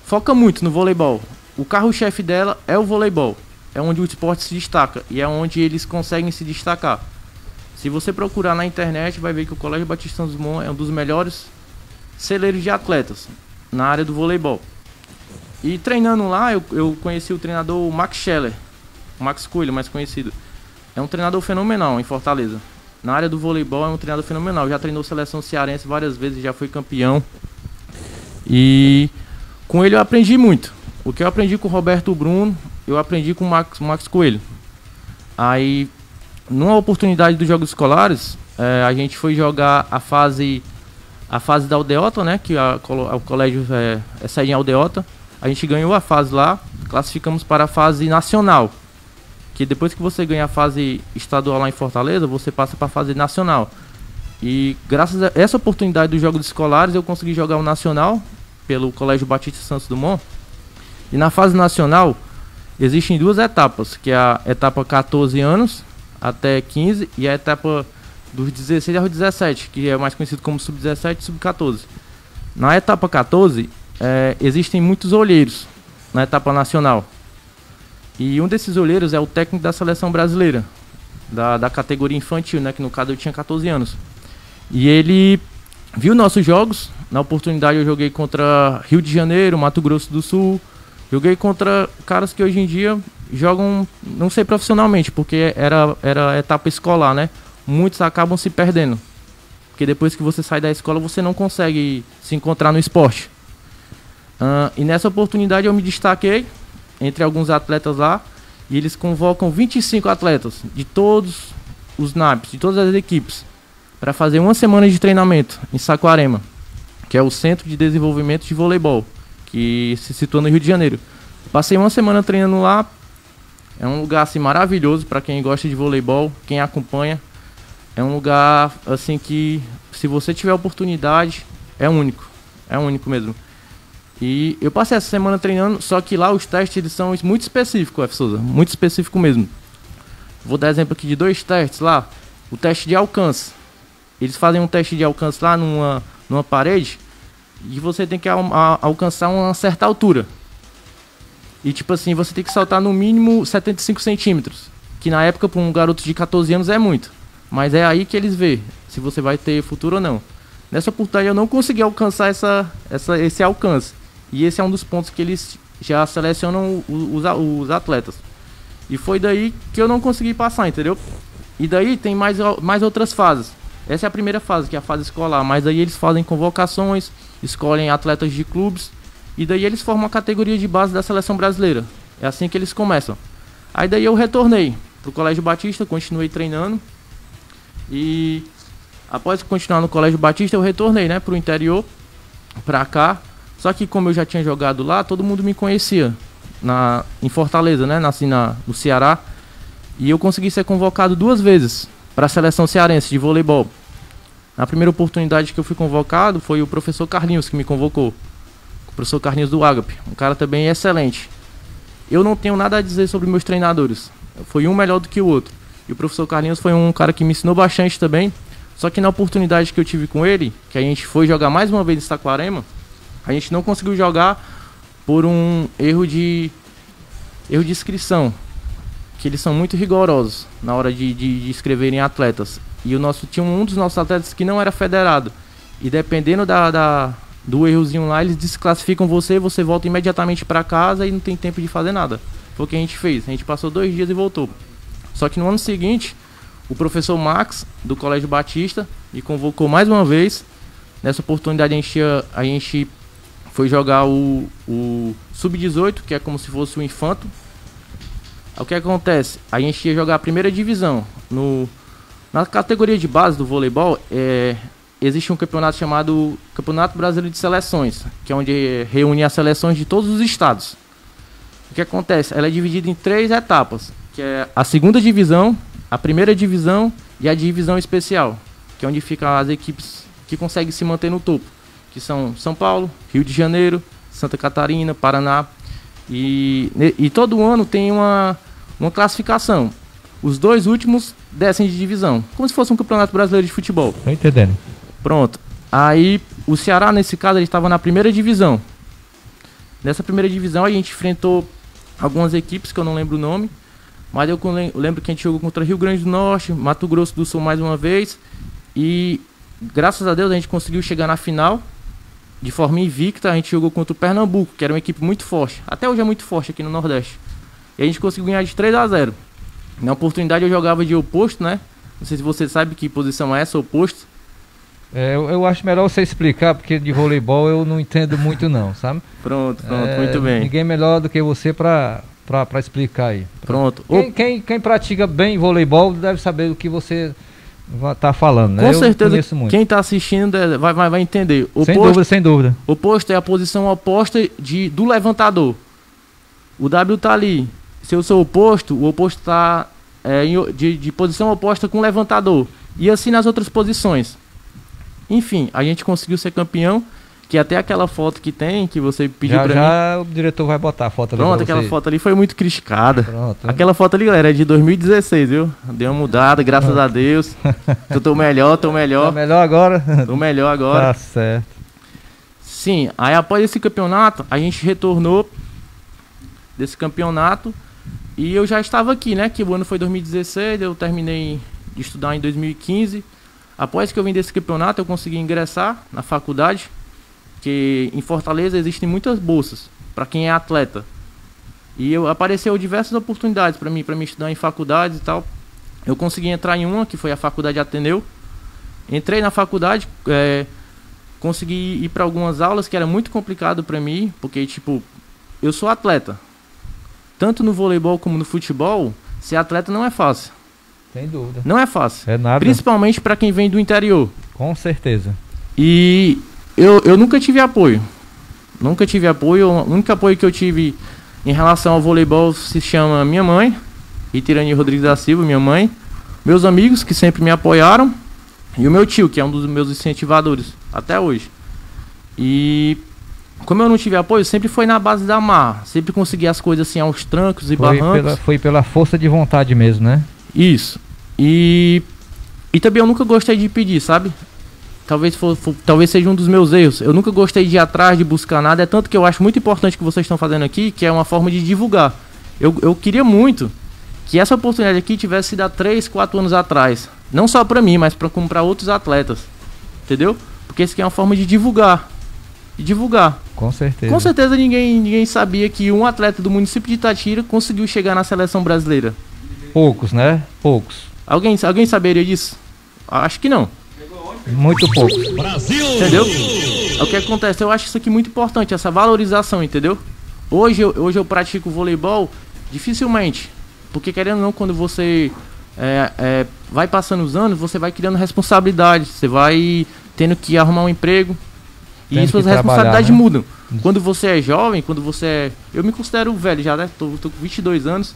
foca muito no voleibol. O carro-chefe dela é o voleibol. É onde o esporte se destaca e é onde eles conseguem se destacar. Se você procurar na internet, vai ver que o Colégio Batista Santos Dumont é um dos melhores celeiros de atletas na área do voleibol. E treinando lá, eu conheci o treinador Max Scheller, o Max Coelho, mais conhecido. É um treinador fenomenal em Fortaleza. Na área do voleibol é um treinador fenomenal. Já treinou seleção cearense várias vezes, já foi campeão. E com ele eu aprendi muito. O que eu aprendi com o Roberto Bruno, eu aprendi com o Max Coelho. Aí, numa oportunidade dos Jogos Escolares, a gente foi jogar a fase da Aldeota, né? Que o colégio é sede em Aldeota. A gente ganhou a fase lá, classificamos para a fase nacional. Que depois que você ganha a fase estadual lá em Fortaleza, você passa para a fase nacional. E graças a essa oportunidade dos Jogos Escolares, eu consegui jogar o nacional pelo Colégio Batista Santos Dumont. E na fase nacional existem duas etapas, que é a etapa 14 anos até 15 e a etapa dos 16 aos 17, que é mais conhecido como sub-17 e sub-14. Na etapa 14 existem muitos olheiros na etapa nacional. E um desses olheiros é o técnico da seleção brasileira, da categoria infantil, né, que no caso eu tinha 14 anos. E ele viu nossos jogos. Na oportunidade eu joguei contra Rio de Janeiro, Mato Grosso do Sul. Joguei contra caras que hoje em dia jogam, não sei profissionalmente, porque era etapa escolar, né? Muitos acabam se perdendo, porque depois que você sai da escola você não consegue se encontrar no esporte. E nessa oportunidade eu me destaquei, entre alguns atletas lá, e eles convocam 25 atletas de todos os NABs, de todas as equipes, para fazer uma semana de treinamento em Saquarema, que é o Centro de Desenvolvimento de Voleibol, que se situa no Rio de Janeiro. Passei uma semana treinando lá. É um lugar assim maravilhoso para quem gosta de voleibol, quem acompanha. É um lugar assim que, se você tiver oportunidade, é único mesmo. E eu passei essa semana treinando, só que lá os testes eles são muito específicos, F. Souza, muito específico mesmo. Vou dar exemplo aqui de 2 testes lá. O teste de alcance. Eles fazem um teste de alcance lá numa parede, e você tem que alcançar uma certa altura. E tipo assim, você tem que saltar no mínimo 75 centímetros, que na época para um garoto de 14 anos é muito. Mas é aí que eles vê se você vai ter futuro ou não. Nessa oportunidade eu não consegui alcançar esse alcance. E esse é um dos pontos que eles já selecionam os atletas. E foi daí que eu não consegui passar, entendeu? E daí tem mais outras fases. Essa é a primeira fase, que é a fase escolar. Mas daí eles fazem convocações, escolhem atletas de clubes. E daí eles formam a categoria de base da seleção brasileira. É assim que eles começam. Aí daí eu retornei pro Colégio Batista, continuei treinando. E após continuar no Colégio Batista, eu retornei, né, pro interior, pra cá. Só que como eu já tinha jogado lá, todo mundo me conhecia em Fortaleza, né, nasci no Ceará. E eu consegui ser convocado 2 vezes para a seleção cearense de voleibol. Na primeira oportunidade que eu fui convocado, foi o professor Carlinhos que me convocou. O professor Carlinhos do Agape, um cara também excelente. Eu não tenho nada a dizer sobre meus treinadores. Foi um melhor do que o outro. E o professor Carlinhos foi um cara que me ensinou bastante também. Só que na oportunidade que eu tive com ele, que a gente foi jogar mais uma vez em Saquarema, a gente não conseguiu jogar por um erro de inscrição. Que eles são muito rigorosos na hora de escreverem atletas. E tinha um dos nossos atletas que não era federado. E dependendo do errozinho lá, eles desclassificam você volta imediatamente para casa e não tem tempo de fazer nada. Foi o que a gente fez. A gente passou 2 dias e voltou. Só que no ano seguinte, o professor Max, do Colégio Batista, me convocou mais uma vez. Nessa oportunidade a gente foi jogar o Sub-18, que é como se fosse o infanto. O que acontece? A gente ia jogar a primeira divisão. Na categoria de base do voleibol, existe um campeonato chamado Campeonato Brasileiro de Seleções, que é onde reúne as seleções de todos os estados. O que acontece? Ela é dividida em 3 etapas, que é a segunda divisão, a primeira divisão e a divisão especial, que é onde ficam as equipes que conseguem se manter no topo, que são São Paulo, Rio de Janeiro, Santa Catarina, Paraná. E todo ano tem uma classificação. Os 2 últimos descem de divisão, como se fosse um campeonato brasileiro de futebol. Tô entendendo. Pronto. Aí o Ceará, nesse caso, ele estava na primeira divisão. Nessa primeira divisão a gente enfrentou algumas equipes que eu não lembro o nome, mas eu lembro que a gente jogou contra Rio Grande do Norte, Mato Grosso do Sul mais uma vez. E graças a Deus a gente conseguiu chegar na final de forma invicta. A gente jogou contra o Pernambuco, que era uma equipe muito forte. Até hoje é muito forte aqui no Nordeste. E a gente conseguiu ganhar de 3-0. Na oportunidade eu jogava de oposto, né? Não sei se você sabe que posição é essa, oposto. Eu acho melhor você explicar, porque de voleibol eu não entendo muito não, sabe? Pronto, muito bem. Ninguém melhor do que você para explicar aí. Pronto. Quem pratica bem voleibol deve saber o que você tá falando, né? Com certeza quem tá assistindo vai entender. Sem dúvida. Oposto é a posição oposta do levantador. O W tá ali. Se eu sou oposto, o oposto tá de posição oposta com o levantador. E assim nas outras posições. Enfim, a gente conseguiu ser campeão, que até aquela foto que tem, que você pediu pra mim. Já o diretor vai botar a foto ali. Pronto, aquela foto ali foi muito criticada. Pronto. Aquela foto ali, galera, é de 2016, viu? Deu uma mudada, graças a Deus. Eu tô melhor. Tá melhor agora? Tô melhor agora. Tá certo. Sim, aí após esse campeonato, a gente retornou desse campeonato e eu já estava aqui, né? Que o ano foi 2016, eu terminei de estudar em 2015. Após que eu vim desse campeonato, eu consegui ingressar na faculdade, que em Fortaleza existem muitas bolsas para quem é atleta. E apareceu diversas oportunidades para mim estudar em faculdades e tal. Eu consegui entrar em uma, que foi a Faculdade Ateneu. Entrei na faculdade, consegui ir para algumas aulas, que era muito complicado para mim, porque tipo, eu sou atleta. tanto no voleibol como no futebol, ser atleta não é fácil. Sem dúvida. Não é fácil. É nada. Principalmente para quem vem do interior. Com certeza. E eu nunca tive apoio. Nunca tive apoio. O único apoio que eu tive em relação ao voleibol se chama minha mãe, Itirani Rodrigues da Silva, minha mãe. Meus amigos, que sempre me apoiaram. E o meu tio, que é um dos meus incentivadores até hoje. E como eu não tive apoio, sempre foi na base da marra. Sempre consegui as coisas assim aos trancos e barrancos. Foi pela força de vontade mesmo, né? Isso. E também eu nunca gostei de pedir, sabe? Talvez seja um dos meus erros. Eu nunca gostei de ir atrás, de buscar nada. É tanto que eu acho muito importante o que vocês estão fazendo aqui, que é uma forma de divulgar. Eu queria muito que essa oportunidade aqui tivesse sido há 3, 4 anos atrás. Não só pra mim, mas como pra outros atletas. Entendeu? Porque isso aqui é uma forma de divulgar. Com certeza. Com certeza ninguém sabia que um atleta do município de Itatira conseguiu chegar na seleção brasileira. Poucos, né? Poucos. Alguém saberia disso? Acho que não. Muito poucos. Entendeu? É o que acontece. Eu acho isso aqui muito importante, essa valorização, entendeu? Hoje eu pratico voleibol dificilmente. Porque querendo ou não, quando você vai passando os anos, você vai criando responsabilidade. Você vai tendo que arrumar um emprego. E suas responsabilidades, né, mudam. Quando você é jovem, eu me considero velho já, né? Tô com 22 anos.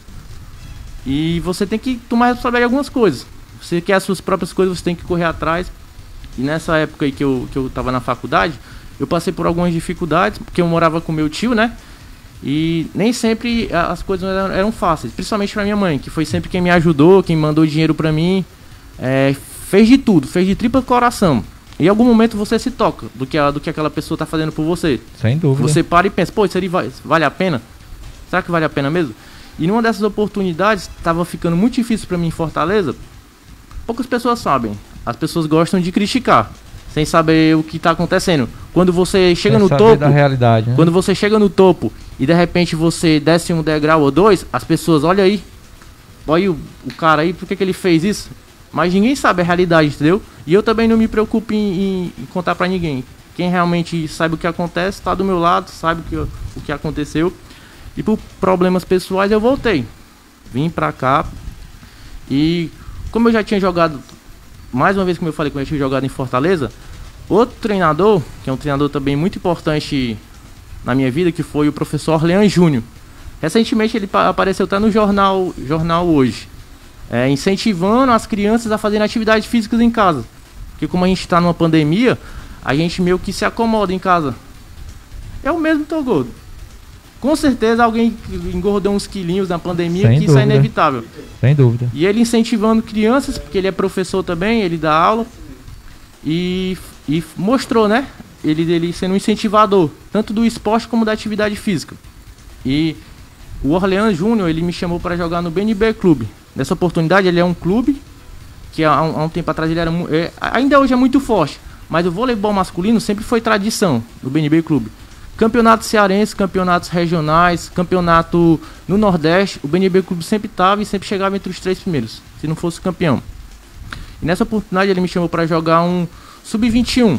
E você tem que tomar responsabilidade de algumas coisas. Você quer as suas próprias coisas, você tem que correr atrás. E nessa época aí que eu tava na faculdade, eu passei por algumas dificuldades, porque eu morava com meu tio, né? E nem sempre as coisas eram fáceis, principalmente pra minha mãe, que foi sempre quem me ajudou, quem mandou dinheiro pra mim. Fez de tudo, fez de tripa coração. Em algum momento você se toca do que aquela pessoa tá fazendo por você. Sem dúvida. Você para e pensa, pô, isso aí vale a pena? Será que vale a pena mesmo? E numa dessas oportunidades, tava ficando muito difícil pra mim em Fortaleza. Poucas pessoas sabem. As pessoas gostam de criticar, sem saber o que tá acontecendo. Quando você chega no topo, da realidade, né? Quando você chega no topo e de repente você desce um degrau ou dois, as pessoas, olha aí, olha o cara aí, por que ele fez isso? Mas ninguém sabe a realidade, entendeu? E eu também não me preocupo em contar pra ninguém. Quem realmente sabe o que acontece, tá do meu lado, sabe o que aconteceu. E por problemas pessoais eu voltei. Vim pra cá. E como eu já tinha jogado, mais uma vez como eu falei, como eu tinha jogado em Fortaleza, outro treinador, que é um treinador também muito importante na minha vida, que foi o professor Orlean Júnior. Recentemente ele apareceu até no jornal Hoje. Incentivando as crianças a fazerem atividades físicas em casa. Porque como a gente está numa pandemia, a gente meio que se acomoda em casa. Eu mesmo tô gordo. Com certeza alguém engordou uns quilinhos na pandemia, que isso é inevitável. Sem dúvida. E ele incentivando crianças, porque ele é professor também, ele dá aula. E mostrou, né? Ele sendo um incentivador, tanto do esporte como da atividade física. E o Orlean Júnior, ele me chamou para jogar no BNB Clube. Nessa oportunidade, ele é um clube que há um tempo atrás ele era ainda hoje é muito forte, mas o voleibol masculino sempre foi tradição no BNB Clube. Campeonatos cearenses, campeonatos regionais, campeonato no Nordeste, o BNB Clube sempre estava e sempre chegava entre os 3 primeiros, se não fosse campeão. E nessa oportunidade ele me chamou para jogar um Sub-21,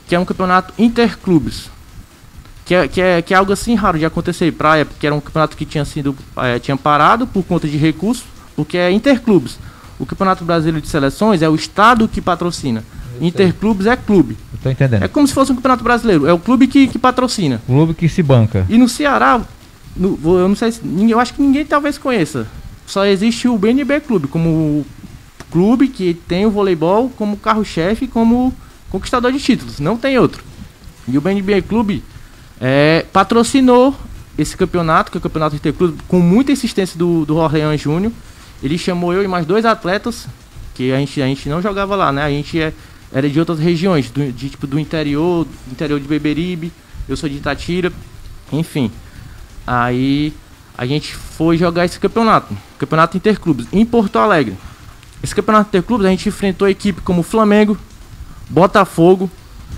que é um campeonato interclubes. Que é algo assim raro de acontecer para a época, que era um campeonato que tinha parado por conta de recursos, porque é interclubes. O Campeonato Brasileiro de Seleções é o estado que patrocina. Interclubes é clube. Eu tô entendendo. É como se fosse um campeonato brasileiro. É o clube que patrocina. Clube que se banca. E no Ceará, eu não sei se, eu acho que ninguém talvez conheça. Só existe o BNB Clube, como o clube que tem o voleibol como carro-chefe, como conquistador de títulos. Não tem outro. E o BNB Clube patrocinou esse campeonato, que é o campeonato interclube, com muita insistência do Orlean Júnior. Ele chamou eu e mais 2 atletas, que a gente não jogava lá, né? A gente era de outras regiões, do interior de Beberibe, eu sou de Itatira, enfim. Aí a gente foi jogar esse campeonato interclubes, em Porto Alegre. Esse campeonato interclubes a gente enfrentou a equipe como Flamengo, Botafogo,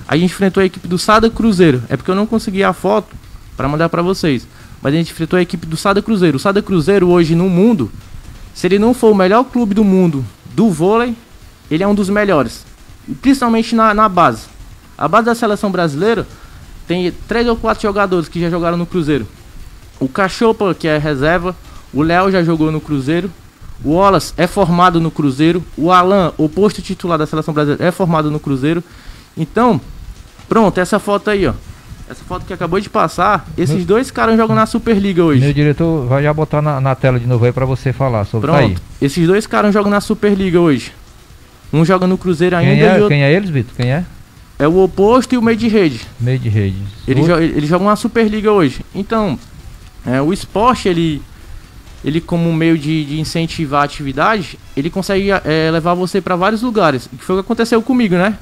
a gente enfrentou a equipe do Sada Cruzeiro. É porque eu não consegui a foto para mandar para vocês, mas a gente enfrentou a equipe do Sada Cruzeiro. O Sada Cruzeiro hoje no mundo, se ele não for o melhor clube do mundo do vôlei, ele é um dos melhores, principalmente na base. A base da seleção brasileira tem 3 ou 4 jogadores que já jogaram no Cruzeiro. o Cachopa, que é reserva, o Léo já jogou no Cruzeiro, o Wallace é formado no Cruzeiro, o Alan, o posto titular da seleção brasileira, é formado no Cruzeiro. Então, pronto, essa foto aí, ó. Essa foto que acabou de passar, esses dois caras jogam na Superliga hoje. Meu diretor vai já botar na tela de novo aí pra você falar sobre isso aí. Pronto, esses dois caras jogam na Superliga hoje. Um joga no Cruzeiro ainda e outro... Quem é eles, Vitor? Quem é? É o Oposto e o Meio de Rede. Meio de Rede. Eles jogam na Superliga hoje. Então, o esporte, ele como meio de incentivar a atividade, ele consegue levar você para vários lugares. Que foi o que aconteceu comigo, né?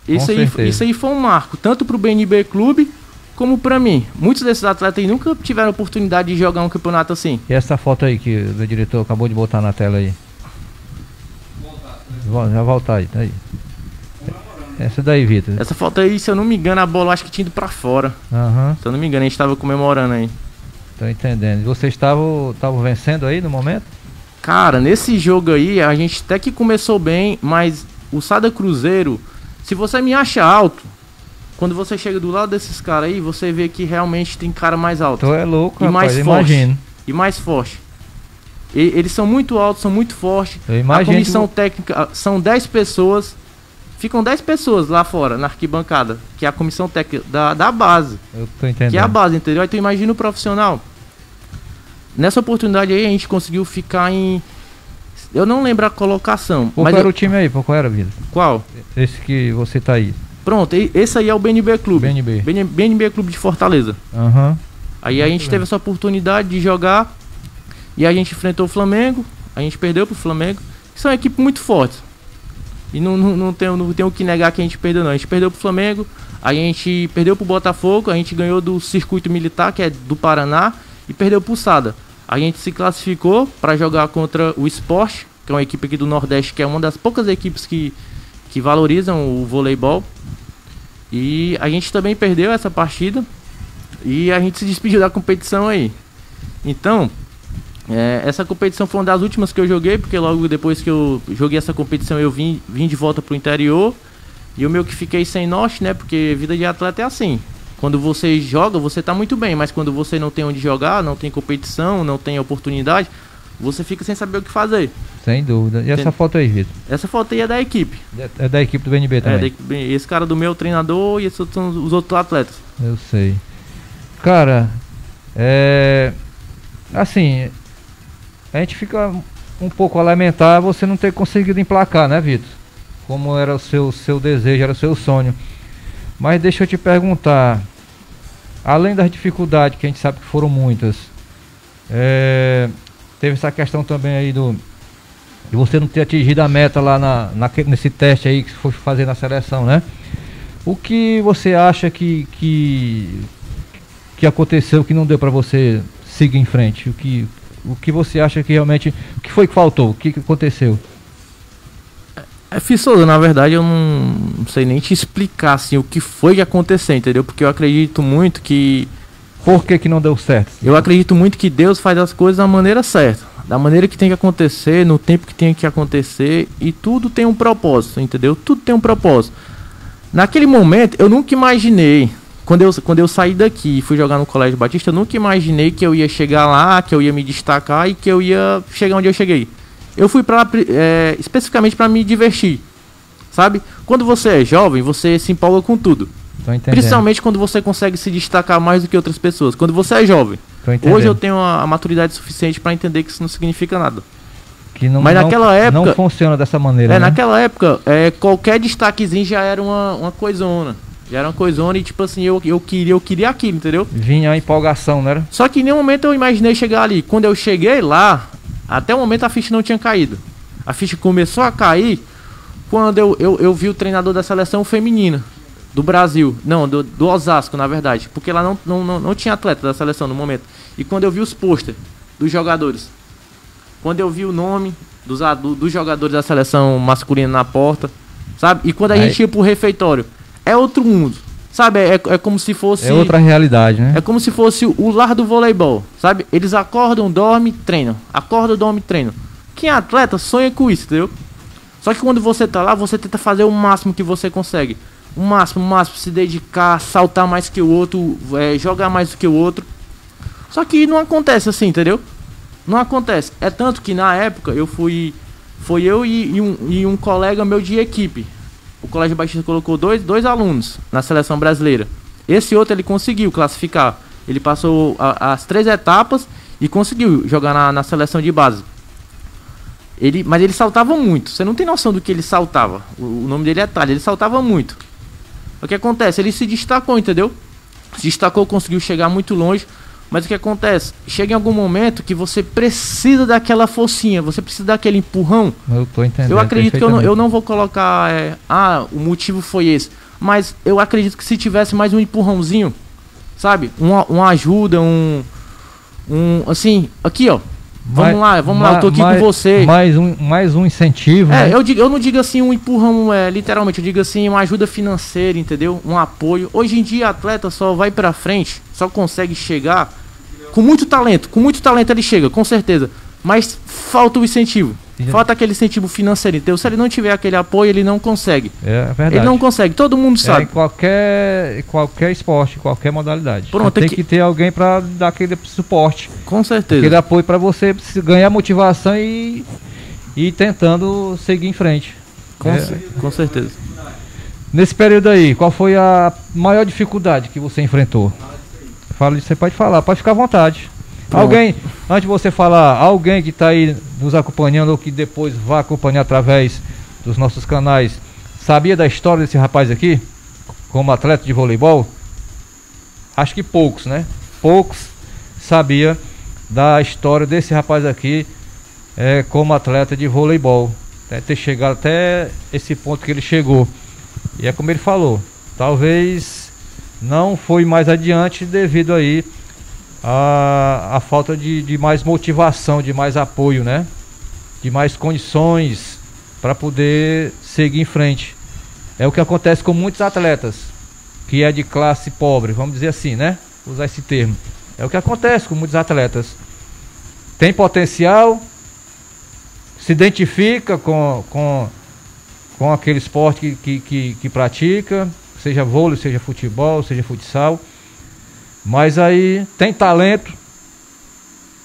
Isso aí foi um marco, tanto pro BNB Clube, como pra mim. Muitos desses atletas aí nunca tiveram oportunidade de jogar um campeonato assim. E essa foto aí que o diretor acabou de botar na tela aí? Já voltar aí, tá aí. Essa daí, Vitor. Essa foto aí, se eu não me engano, a bola acho que tinha ido pra fora. Se eu não me engano, a gente tava comemorando aí. Tô entendendo. Vocês estavam vencendo aí no momento? Cara, nesse jogo aí, a gente até que começou bem, mas o Sada Cruzeiro, se você me acha alto, quando você chega do lado desses caras aí, você vê que realmente tem cara mais alto. Tu é louco, e rapaz, mais forte. Imagino. E mais forte. Eles são muito altos, são muito fortes. A comissão técnica são 10 pessoas. Ficam 10 pessoas lá fora, na arquibancada, que é a comissão técnica da base. Eu tô entendendo. Que é a base, entendeu? Aí tu imagina o profissional. Nessa oportunidade aí, a gente conseguiu ficar em... Eu não lembro a colocação. Qual era o time aí? Qual era, Vitor? Qual? Esse que você tá aí. Pronto, esse aí é o BNB Clube. BNB Clube de Fortaleza. Aí a gente teve essa oportunidade de jogar e a gente enfrentou o Flamengo. A gente perdeu pro Flamengo. Que são uma equipe muito forte. E não tenho o que negar que a gente perdeu, não. A gente perdeu pro Flamengo, a gente perdeu pro Botafogo, a gente ganhou do Circuito Militar, que é do Paraná, e perdeu pro Sada. A gente se classificou para jogar contra o Sport, que é uma equipe aqui do Nordeste, que é uma das poucas equipes que valorizam o voleibol. E a gente também perdeu essa partida e a gente se despediu da competição aí. Então, essa competição foi uma das últimas que eu joguei, porque logo depois que eu joguei essa competição eu vim de volta pro interior. E o meu que fiquei sem norte, né? Porque vida de atleta é assim. Quando você joga, você tá muito bem, mas quando você não tem onde jogar, não tem competição, não tem oportunidade, você fica sem saber o que fazer. Sem dúvida. E essa foto aí, Vitor? Essa foto aí é da equipe. É da equipe do BNB também? Esse cara do meu treinador e esses são os outros atletas. Eu sei. Cara, assim, a gente fica um pouco a lamentar você não ter conseguido emplacar, né, Vitor? Como era o seu desejo, era o seu sonho. Mas deixa eu te perguntar, além das dificuldades, que a gente sabe que foram muitas, teve essa questão também aí de você não ter atingido a meta lá nesse teste aí que foi fazer na seleção, né? O que você acha que aconteceu que não deu para você seguir em frente? O que você acha que realmente... O que foi que faltou? O que aconteceu? Fissoso, na verdade eu não sei nem te explicar assim, o que foi que aconteceu, entendeu? Porque eu acredito muito que... Por que não deu certo? Eu acredito muito que Deus faz as coisas da maneira certa, da maneira que tem que acontecer, no tempo que tem que acontecer, e tudo tem um propósito, entendeu? Tudo tem um propósito. Naquele momento eu nunca imaginei, quando eu saí daqui e fui jogar no Colégio Batista, eu nunca imaginei que eu ia chegar lá, que eu ia me destacar e que eu ia chegar onde eu cheguei. Eu fui pra lá especificamente para me divertir, sabe? Quando você é jovem, você se empolga com tudo. Principalmente quando você consegue se destacar mais do que outras pessoas. Quando você é jovem. Hoje eu tenho a maturidade suficiente para entender que isso não significa nada. Mas naquela época... Não funciona dessa maneira, né? Naquela época, qualquer destaquezinho já era uma coisona. Já era uma coisona e tipo assim, eu queria aquilo, entendeu? Vinha a empolgação, né? Só que em nenhum momento eu imaginei chegar ali. Quando eu cheguei lá... Até o momento a ficha não tinha caído. A ficha começou a cair quando eu vi o treinador da seleção feminina do Brasil. Não, do Osasco, na verdade. Porque lá não tinha atleta da seleção no momento. E quando eu vi os pôster dos jogadores. Quando eu vi o nome dos jogadores da seleção masculina na porta. Sabe? E quando a gente ia pro refeitório. É outro mundo. Sabe, é como se fosse... É outra realidade, né? É como se fosse o lar do voleibol, sabe? Eles acordam, dormem, treinam. Acordam, dormem, treinam. Quem é atleta sonha com isso, entendeu? Só que quando você tá lá, você tenta fazer o máximo que você consegue. O máximo, se dedicar, saltar mais que o outro, jogar mais do que o outro. Só que não acontece assim, entendeu? Não acontece. É tanto que na época foi eu e um colega meu de equipe. O Colégio Batista colocou dois alunos na seleção brasileira. Esse outro ele conseguiu classificar. Ele passou as 3 etapas e conseguiu jogar na seleção de base. Mas ele saltava muito. Você não tem noção do que ele saltava. O nome dele é Thales. Ele saltava muito. O que acontece? Ele se destacou, entendeu? Se destacou, conseguiu chegar muito longe. Mas o que acontece? Chega em algum momento que você precisa daquela forcinha, você precisa daquele empurrão. Eu tô entendendo. Eu acredito que eu não vou colocar, o motivo foi esse. Mas eu acredito que se tivesse mais um empurrãozinho, sabe? Uma ajuda, assim, aqui ó. Vamos lá, eu tô aqui com você. Mais um incentivo. Né? Eu não digo assim um empurrão, literalmente, eu digo assim, uma ajuda financeira, entendeu? Um apoio. Hoje em dia, atleta só vai pra frente, só consegue chegar com muito talento ele chega, com certeza. Mas falta o incentivo. Falta aquele incentivo financeiro. Então, se ele não tiver aquele apoio, ele não consegue. É verdade. Ele não consegue, todo mundo sabe. Em qualquer esporte, qualquer modalidade. Pronto, tem que ter alguém para dar aquele suporte. Com certeza. Aquele apoio para você ganhar motivação e ir tentando seguir em frente. Com certeza. Nesse período aí, qual foi a maior dificuldade que você enfrentou? Você pode falar, pode ficar à vontade. Pronto. Alguém, antes de você falar, alguém que está aí nos acompanhando ou que depois vai acompanhar através dos nossos canais, sabia da história desse rapaz aqui? Como atleta de voleibol? Acho que poucos, né? Poucos sabia da história desse rapaz aqui como atleta de voleibol. Ter chegado até esse ponto que ele chegou. E é como ele falou, talvez não foi mais adiante devido aí a falta de mais motivação, de mais apoio, né? De mais condições para poder seguir em frente. É o que acontece com muitos atletas que é de classe pobre, vamos dizer assim, né? Usar esse termo. É o que acontece com muitos atletas. Tem potencial, se identifica com aquele esporte que pratica, seja vôlei, seja futebol, seja futsal. Mas aí tem talento,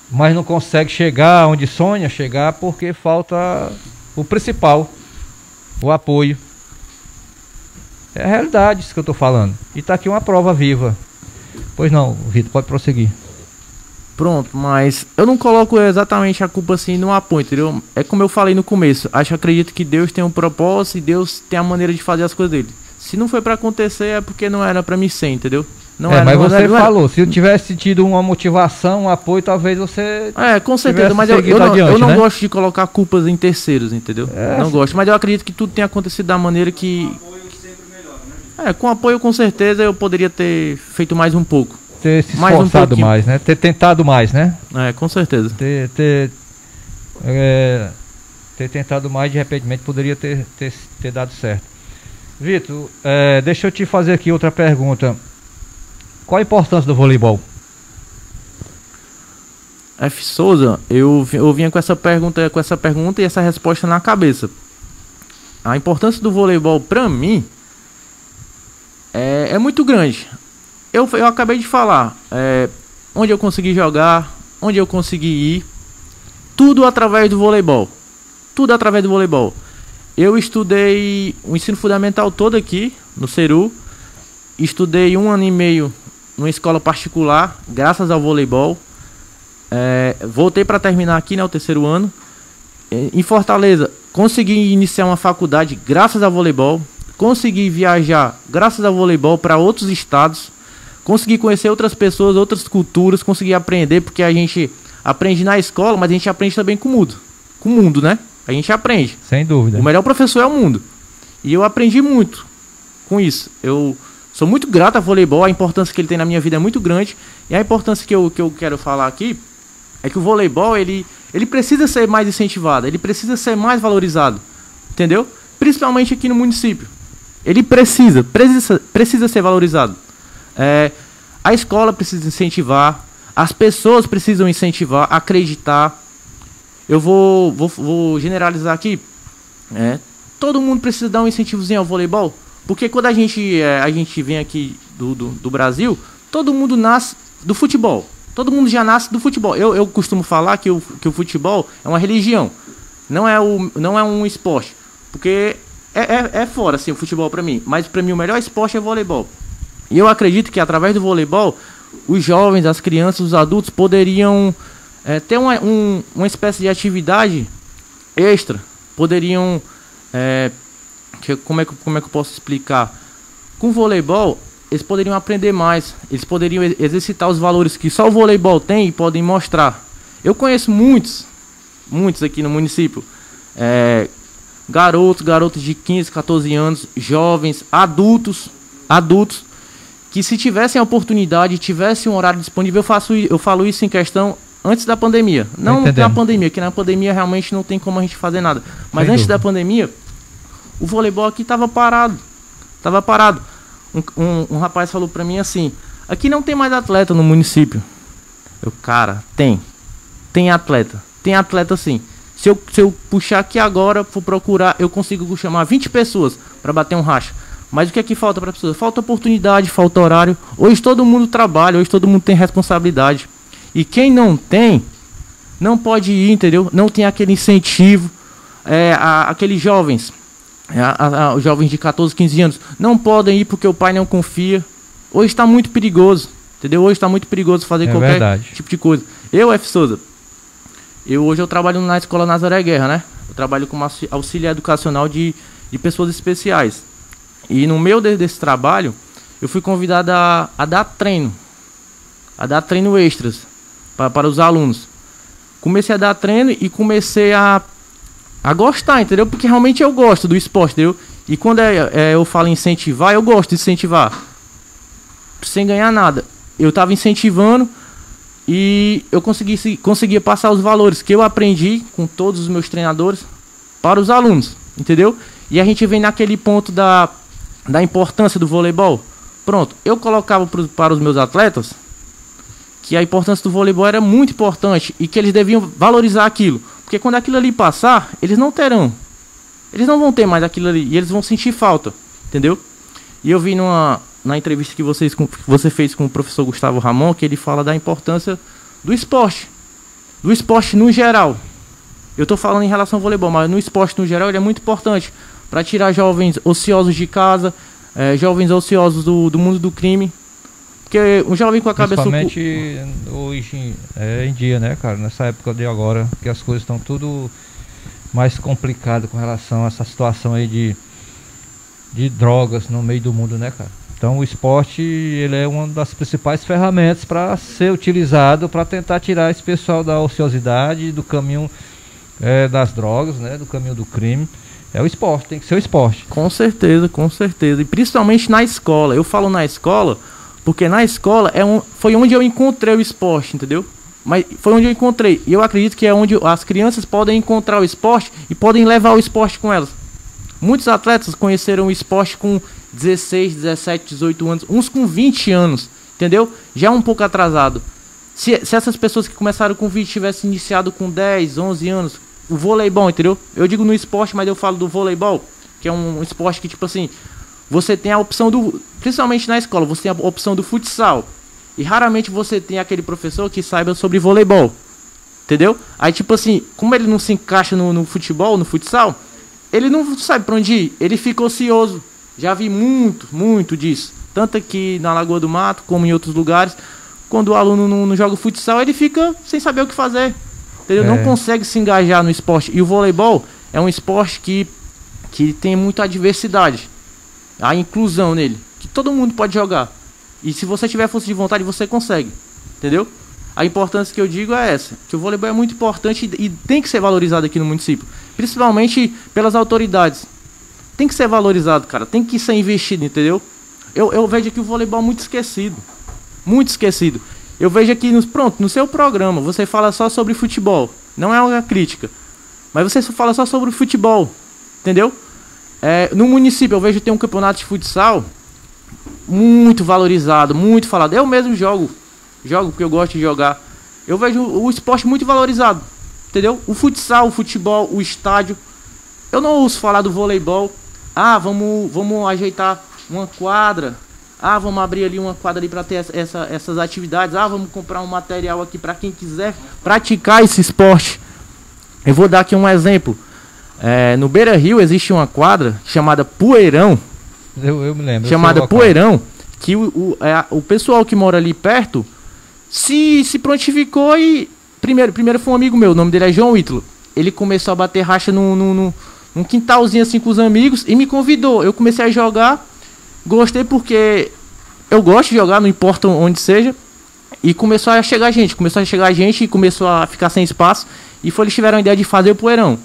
mas não consegue chegar onde sonha chegar porque falta o principal, o apoio. É a realidade isso que eu estou falando. E está aqui uma prova viva. Pois não, Vitor, pode prosseguir. Pronto, mas eu não coloco exatamente a culpa assim no apoio, entendeu? É como eu falei no começo, acredito que Deus tem um propósito e Deus tem a maneira de fazer as coisas dele. Se não foi pra acontecer é porque não era pra mim ser, entendeu? Mas você falou, se eu tivesse tido uma motivação, um apoio, talvez você... com certeza, mas eu não gosto de colocar culpas em terceiros, entendeu? Não gosto, mas eu acredito que tudo tenha acontecido da maneira que... Com apoio sempre melhor, né? Com apoio com certeza eu poderia ter feito mais um pouco. Ter se esforçado mais, né? Ter tentado mais, né? Com certeza. Ter tentado mais, de repente poderia ter dado certo. Vitor, deixa eu te fazer aqui outra pergunta. Qual a importância do voleibol? F. Souza, eu vinha com essa pergunta e essa resposta na cabeça. A importância do voleibol pra mim é muito grande. Eu acabei de falar, onde eu consegui jogar, onde eu consegui ir, tudo através do voleibol. Tudo através do voleibol. Eu estudei o ensino fundamental todo aqui, no Ceru. Estudei 1 ano e meio numa escola particular, graças ao voleibol. Voltei para terminar aqui, né, o 3º ano. Em Fortaleza, consegui iniciar uma faculdade graças ao voleibol. Consegui viajar graças ao voleibol para outros estados. Consegui conhecer outras pessoas, outras culturas, consegui aprender, porque a gente aprende na escola, mas a gente aprende também com o mundo, né? A gente aprende. Sem dúvida. O melhor professor é o mundo. E eu aprendi muito com isso. Eu sou muito grato ao voleibol, a importância que ele tem na minha vida é muito grande. E a importância que eu quero falar aqui é que o voleibol, ele precisa ser mais incentivado, ele precisa ser mais valorizado, entendeu? Principalmente aqui no município. Ele precisa ser valorizado. A escola precisa incentivar, as pessoas precisam incentivar, acreditar. Eu vou generalizar aqui. Todo mundo precisa dar um incentivozinho ao voleibol, porque quando a gente vem aqui do Brasil, todo mundo nasce do futebol. Todo mundo já nasce do futebol. Eu costumo falar que o futebol é uma religião. Não é um esporte. Porque é fora, assim, o futebol pra mim. Mas pra mim o melhor esporte é voleibol. E eu acredito que através do voleibol, os jovens, as crianças, os adultos poderiam ter uma espécie de atividade extra. Poderiam... como é que eu posso explicar? Com o voleibol, eles poderiam aprender mais. Eles poderiam exercitar os valores que só o voleibol tem e podem mostrar. Eu conheço muitos aqui no município. Garotos de 15, 14 anos, jovens, adultos, que se tivessem a oportunidade, tivessem um horário disponível, eu falo isso em questão antes da pandemia. Não na pandemia, que na pandemia realmente não tem como a gente fazer nada. Mas antes da pandemia, o voleibol aqui estava parado. Um rapaz falou pra mim assim: aqui não tem mais atleta no município. Cara, tem atleta sim. Se eu puxar aqui agora, for procurar, eu consigo chamar 20 pessoas para bater um racha. Mas o que é que falta para as pessoas? Falta oportunidade, falta horário. Hoje todo mundo trabalha, hoje todo mundo tem responsabilidade. E quem não tem, não pode ir, entendeu? Não tem aquele incentivo. Aqueles jovens, os jovens de 14, 15 anos, não podem ir porque o pai não confia. Hoje está muito perigoso, entendeu? Hoje está muito perigoso fazer qualquer tipo de coisa. F. Souza, hoje eu trabalho na Escola Nazaré Guerra, né? Eu trabalho como auxiliar educacional de pessoas especiais. E no meio desse trabalho, eu fui convidado a dar treino extras para os alunos. Comecei a dar treino e comecei a gostar, entendeu? Porque realmente eu gosto do esporte, entendeu? E quando eu falo incentivar, eu gosto de incentivar. Sem ganhar nada. Eu estava incentivando e eu conseguia passar os valores que eu aprendi com todos os meus treinadores para os alunos, entendeu? E a gente vem naquele ponto da importância do voleibol. Pronto, eu colocava para os meus atletas que a importância do voleibol era muito importante e que eles deviam valorizar aquilo. Porque quando aquilo ali passar, eles não vão ter mais aquilo ali e eles vão sentir falta, entendeu? E eu vi na entrevista que você fez com o professor Gustavo Ramon, que ele fala da importância do esporte no geral. Eu estou falando em relação ao voleibol, mas no esporte no geral ele é muito importante para tirar jovens ociosos de casa, jovens ociosos do mundo do crime. Porque um jovem com a cabeça... Principalmente hoje em dia, né, cara? Nessa época de agora, que as coisas estão tudo mais complicadas com relação a essa situação aí de drogas no meio do mundo, né, cara? Então o esporte, ele é uma das principais ferramentas para ser utilizado para tentar tirar esse pessoal da ociosidade, do caminho das drogas, né, do caminho do crime. É o esporte, tem que ser o esporte. Com certeza. E principalmente na escola. Eu falo na escola porque na escola foi onde eu encontrei o esporte, entendeu? Mas foi onde eu encontrei. E eu acredito que é onde as crianças podem encontrar o esporte e podem levar o esporte com elas. Muitos atletas conheceram o esporte com 16, 17, 18 anos, uns com 20 anos, entendeu? Já um pouco atrasado. Se essas pessoas que começaram com 20 tivessem iniciado com 10, 11 anos, o voleibol, entendeu? Eu digo no esporte, mas eu falo do voleibol, que é um esporte que, tipo assim, você tem a opção principalmente na escola, você tem a opção do futsal. E raramente você tem aquele professor que saiba sobre voleibol, entendeu? Aí, tipo assim, como ele não se encaixa no futebol, no futsal, ele não sabe pra onde ir, ele fica ocioso. Já vi muito disso. Tanto aqui na Lagoa do Mato, como em outros lugares. Quando o aluno não joga futsal, ele fica sem saber o que fazer. Entendeu? Não consegue se engajar no esporte. E o voleibol é um esporte que tem muita diversidade. A inclusão nele. Que todo mundo pode jogar. E se você tiver força de vontade, você consegue. Entendeu? A importância que eu digo é essa. Que o voleibol é muito importante e tem que ser valorizado aqui no município. Principalmente pelas autoridades. Tem que ser valorizado, cara. Tem que ser investido, entendeu? Eu vejo aqui o voleibol muito esquecido. Muito esquecido. Eu vejo aqui, no seu programa, você fala só sobre futebol. Não é uma crítica. Mas você fala só sobre futebol. Entendeu? No município, eu vejo que tem um campeonato de futsal muito valorizado, muito falado. Eu mesmo jogo porque eu gosto de jogar. Eu vejo o esporte muito valorizado. Entendeu? O futsal, o futebol, o estádio. Eu não ouço falar do voleibol. Vamos ajeitar uma quadra. Ah, vamos abrir ali uma quadra ali para ter essas atividades. Ah, vamos comprar um material aqui para quem quiser praticar esse esporte. Eu vou dar aqui um exemplo. No Beira-Rio existe uma quadra chamada Poeirão. Eu me lembro. Chamada Poeirão, que o pessoal que mora ali perto se prontificou e... Primeiro foi um amigo meu, o nome dele é João Ítalo. Ele começou a bater racha num quintalzinho assim com os amigos e me convidou. Eu comecei a jogar, gostei porque eu gosto de jogar, não importa onde seja. E começou a chegar gente e começou a ficar sem espaço. E eles tiveram a ideia de fazer o Poeirão.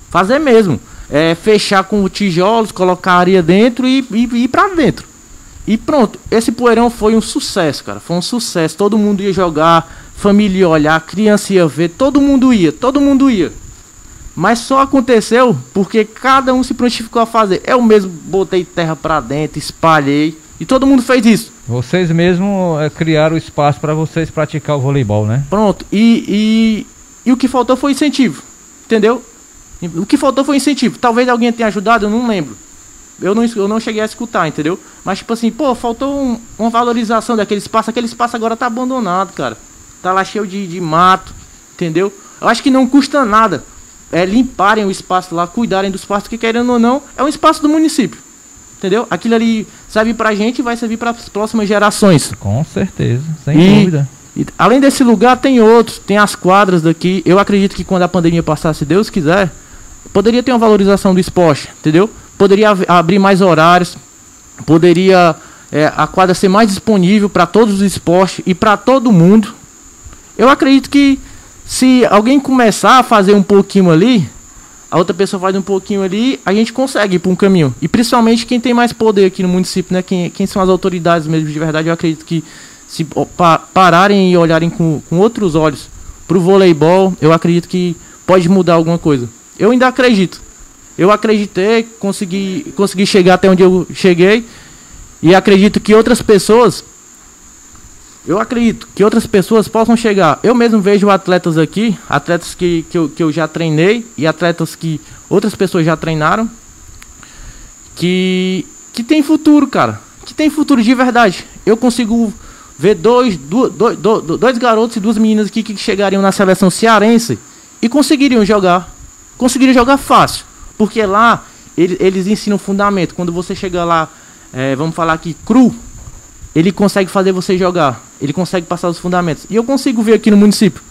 Fazer mesmo. Fechar com tijolos, colocar areia dentro e ir pra dentro. E pronto, esse Poeirão foi um sucesso, cara. Foi um sucesso. Todo mundo ia jogar, família ia olhar, criança ia ver, todo mundo ia. Mas só aconteceu porque cada um se prontificou a fazer. Eu mesmo botei terra pra dentro, espalhei e todo mundo fez isso. Vocês mesmo criaram o espaço para vocês praticar o voleibol, né? Pronto, e o que faltou foi incentivo, entendeu? O que faltou foi incentivo. Talvez alguém tenha ajudado, eu não lembro. Eu não cheguei a escutar, entendeu? Mas tipo assim, faltou uma valorização daquele espaço. Aquele espaço agora tá abandonado, cara. Tá lá cheio de mato, entendeu? Eu acho que não custa nada limparem o espaço lá, cuidarem do espaço, que querendo ou não, é um espaço do município. Entendeu? Aquilo ali serve pra gente e vai servir para as próximas gerações. Com certeza, sem dúvida. E, além desse lugar, tem outros, tem as quadras daqui. Eu acredito que quando a pandemia passar, se Deus quiser, poderia ter uma valorização do esporte, entendeu? Poderia abrir mais horários, poderia a quadra ser mais disponível para todos os esportes e para todo mundo. Eu acredito que se alguém começar a fazer um pouquinho ali, a outra pessoa faz um pouquinho ali, a gente consegue ir para um caminho. E principalmente quem tem mais poder aqui no município, né? Quem são as autoridades mesmo de verdade, eu acredito que se pararem e olharem com outros olhos para o voleibol, eu acredito que pode mudar alguma coisa. Eu ainda acredito. Eu acreditei, consegui chegar até onde eu cheguei e acredito que outras pessoas possam chegar. Eu mesmo vejo atletas aqui, atletas que eu já treinei e atletas que outras pessoas já treinaram, que tem futuro, cara. Que tem futuro de verdade. Eu consigo ver dois garotos e duas meninas aqui que chegariam na seleção cearense e conseguiriam jogar fácil. Porque lá eles ensinam fundamento. Quando você chega lá, vamos falar aqui, cru, ele consegue fazer você jogar. Ele consegue passar os fundamentos. E eu consigo ver aqui no município.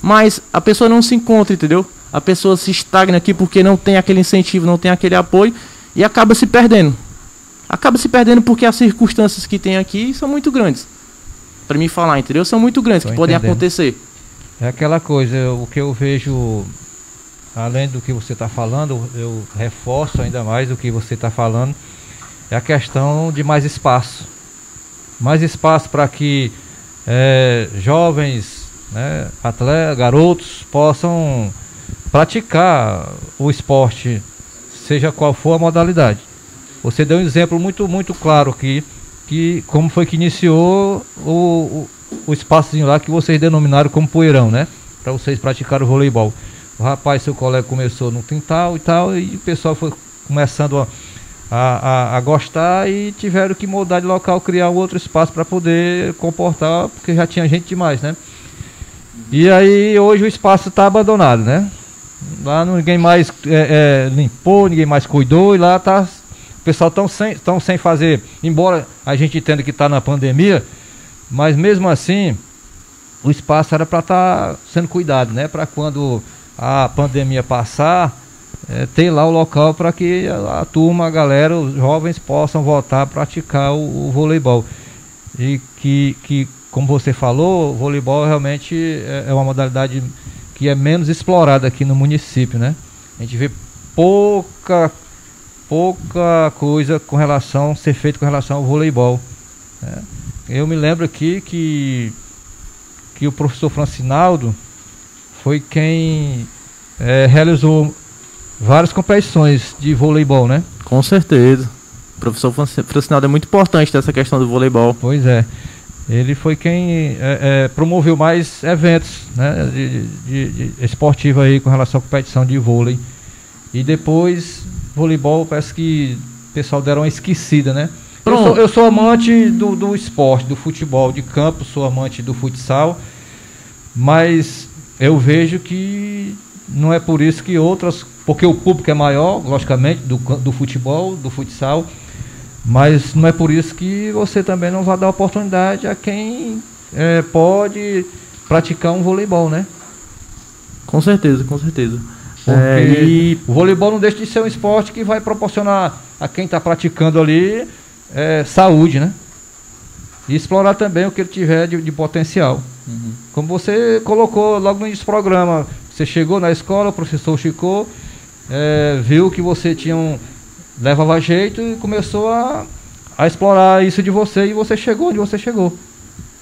Mas a pessoa não se encontra, entendeu? A pessoa se estagna aqui porque não tem aquele incentivo, não tem aquele apoio e acaba se perdendo. Acaba se perdendo porque as circunstâncias que tem aqui são muito grandes. Pra mim falar, entendeu? São muito grandes, que podem acontecer. É aquela coisa, o que eu vejo, além do que você está falando, eu reforço ainda mais o que você está falando, é a questão de mais espaço. Mais espaço para que jovens, né, atletas, garotos possam praticar o esporte, seja qual for a modalidade. Você deu um exemplo muito, muito claro aqui, que como foi que iniciou o espaçozinho lá que vocês denominaram como Poeirão, né? Para vocês praticarem o voleibol. O rapaz, seu colega, começou no quintal e tal, e o pessoal foi começando a gostar e tiveram que mudar de local, criar um outro espaço para poder comportar, porque já tinha gente demais, né? E aí hoje o espaço está abandonado, né? Lá ninguém mais limpou, ninguém mais cuidou, e lá tá, o pessoal tão sem fazer, embora a gente entenda que está na pandemia, mas mesmo assim o espaço era para estar sendo cuidado, né? Para quando a pandemia passar, ter lá o local para que a turma, a galera, os jovens possam voltar a praticar o voleibol. E que, como você falou, o voleibol realmente é uma modalidade que é menos explorada aqui no município, né? A gente vê pouca coisa ser feita com relação ao voleibol, né? Eu me lembro aqui que o professor Francinaldo foi quem realizou várias competições de voleibol, né? Com certeza. O professor Francinaldo é muito importante nessa questão do voleibol. Pois é. Ele foi quem promoveu mais eventos, né, de esportivo aí com relação à competição de vôlei. E depois, voleibol, parece que o pessoal deram uma esquecida, né? Eu sou amante do esporte, do futebol de campo, sou amante do futsal, mas eu vejo que não é por isso que outras, porque o público é maior, logicamente, do futebol, do futsal, mas não é por isso que você também não vai dar oportunidade a quem pode praticar um voleibol, né? Com certeza, com certeza. Porque o voleibol não deixa de ser um esporte que vai proporcionar a quem está praticando ali saúde, né? E explorar também o que ele tiver de potencial. Uhum. Como você colocou logo no início do programa, você chegou na escola, o professor Chico viu que você levava jeito e começou a explorar isso de você, e você chegou onde você chegou.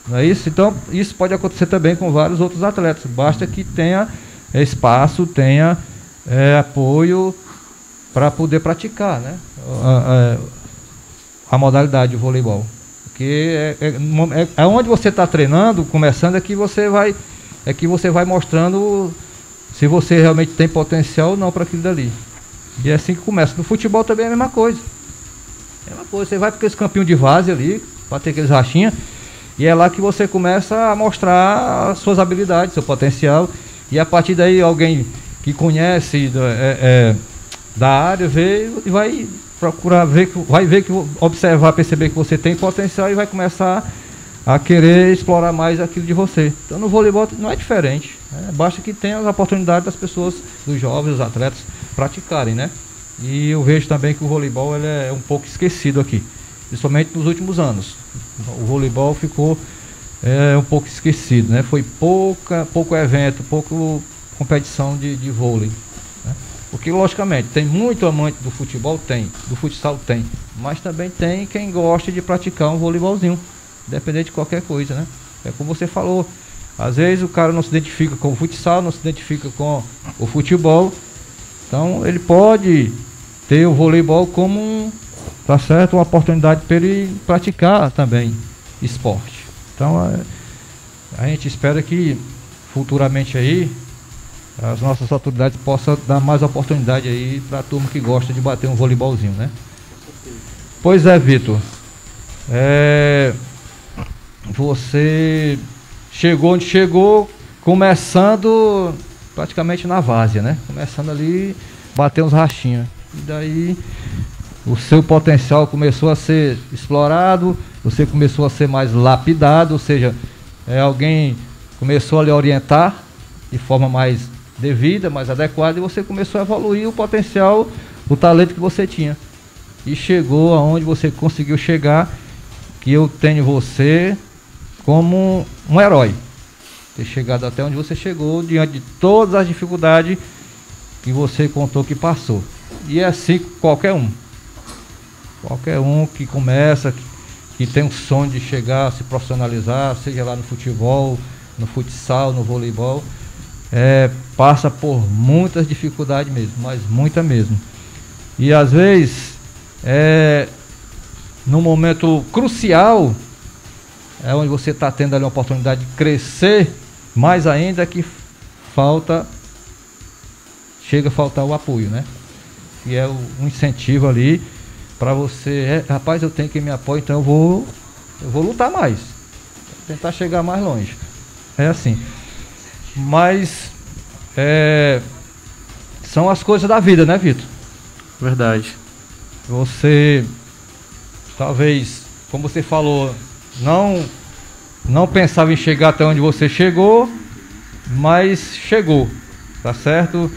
Não é isso? Então, isso pode acontecer também com vários outros atletas. Basta que tenha espaço, tenha apoio para poder praticar, né? A modalidade de voleibol. Porque é onde você está treinando, começando, é que você vai mostrando se você realmente tem potencial ou não para aquilo dali. E é assim que começa. No futebol também é a mesma coisa. Você vai para aqueles campinhos de várzea ali, para ter aqueles rachinhas, e é lá que você começa a mostrar as suas habilidades, seu potencial. E a partir daí alguém que conhece da área vê e vai procurar observar, perceber que você tem potencial e vai começar a querer explorar mais aquilo de você. Então no voleibol não é diferente, né? Basta que tenha as oportunidades das pessoas, dos jovens, dos atletas praticarem, né? E eu vejo também que o voleibol ele é um pouco esquecido aqui, principalmente nos últimos anos. O voleibol ficou um pouco esquecido, né? Foi pouco evento, pouco competição de vôlei, né? Porque logicamente tem muito amante do futebol, do futsal tem, mas também tem quem gosta de praticar um voleibolzinho, independente de qualquer coisa, né? É como você falou, às vezes o cara não se identifica com o futsal, não se identifica com o futebol, então ele pode ter o voleibol como tá certo, uma oportunidade para ele praticar também esporte. Então a gente espera que futuramente aí as nossas autoridades possam dar mais oportunidade aí para a turma que gosta de bater um voleibolzinho, né? Pois é, Vitor. Você chegou onde chegou, começando praticamente na várzea, né? Começando ali, bater uns rachinhos. E daí o seu potencial começou a ser explorado, você começou a ser mais lapidado, ou seja, alguém começou a lhe orientar de forma mais devida, mais adequada, e você começou a evoluir o potencial, o talento que você tinha. E chegou aonde você conseguiu chegar, que eu tenho você como um herói. Ter chegado até onde você chegou, diante de todas as dificuldades que você contou que passou. E é assim qualquer um que começa, que tem um sonho de chegar a se profissionalizar, seja lá no futebol, no futsal, no voleibol, passa por muitas dificuldades mesmo, mas muita mesmo. E às vezes, num momento crucial, é onde você está tendo ali uma oportunidade de crescer mais ainda, que chega a faltar o apoio, né? E é um incentivo ali para você, rapaz, eu tenho quem me apoie, então eu vou lutar mais, tentar chegar mais longe. É assim. Mas são as coisas da vida, né, Vitor? Verdade. Você, talvez, como você falou, não pensava em chegar até onde você chegou, mas chegou, tá certo?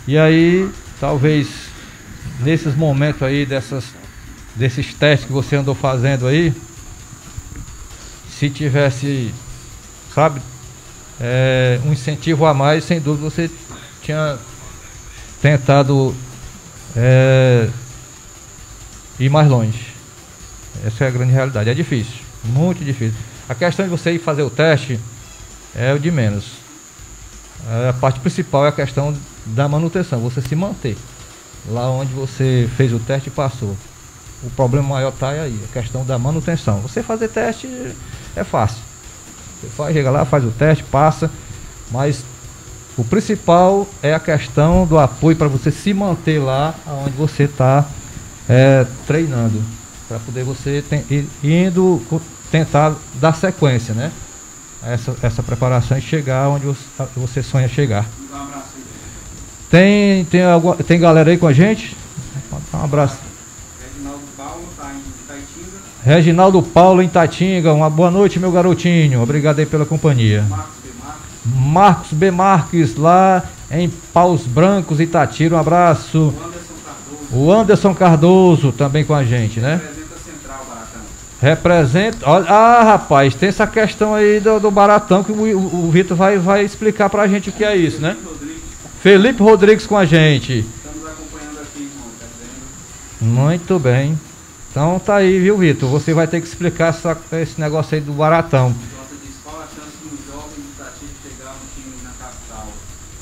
E aí, talvez, nesses momentos aí, desses testes que você andou fazendo aí, se tivesse, sabe, um incentivo a mais, sem dúvida você tinha tentado ir mais longe. Essa é a grande realidade. É difícil, muito difícil. A questão de você ir fazer o teste é o de menos. A parte principal é a questão da manutenção, você se manter lá onde você fez o teste e passou. O problema maior está aí, a questão da manutenção. Você fazer teste é fácil. Você chega lá, faz o teste, passa, mas o principal é a questão do apoio para você se manter lá onde você está treinando. para poder você tentar dar sequência, né? Essa preparação e chegar onde você sonha chegar. Um abraço aí. Tem galera aí com a gente? Um abraço. Reginaldo Paulo tá em Itatinga. Reginaldo Paulo em Itatinga, uma boa noite, meu garotinho. Obrigado aí pela companhia. Marcos B. Marques, lá em Paus Brancos, Itatira, um abraço. O Anderson Cardoso também com a gente, né? Representa Central, Baratão. Representa. Olha, rapaz, tem essa questão aí do Baratão que o Vitor vai explicar pra gente o que é isso, né? Felipe Rodrigues com a gente. Estamos acompanhando aqui, irmão, tá dizendo? Muito bem. Então tá aí, viu, Vitor? Você vai ter que explicar esse negócio aí do Baratão. Jota diz, qual a chance de um jovem de Itatiba chegar no time na capital?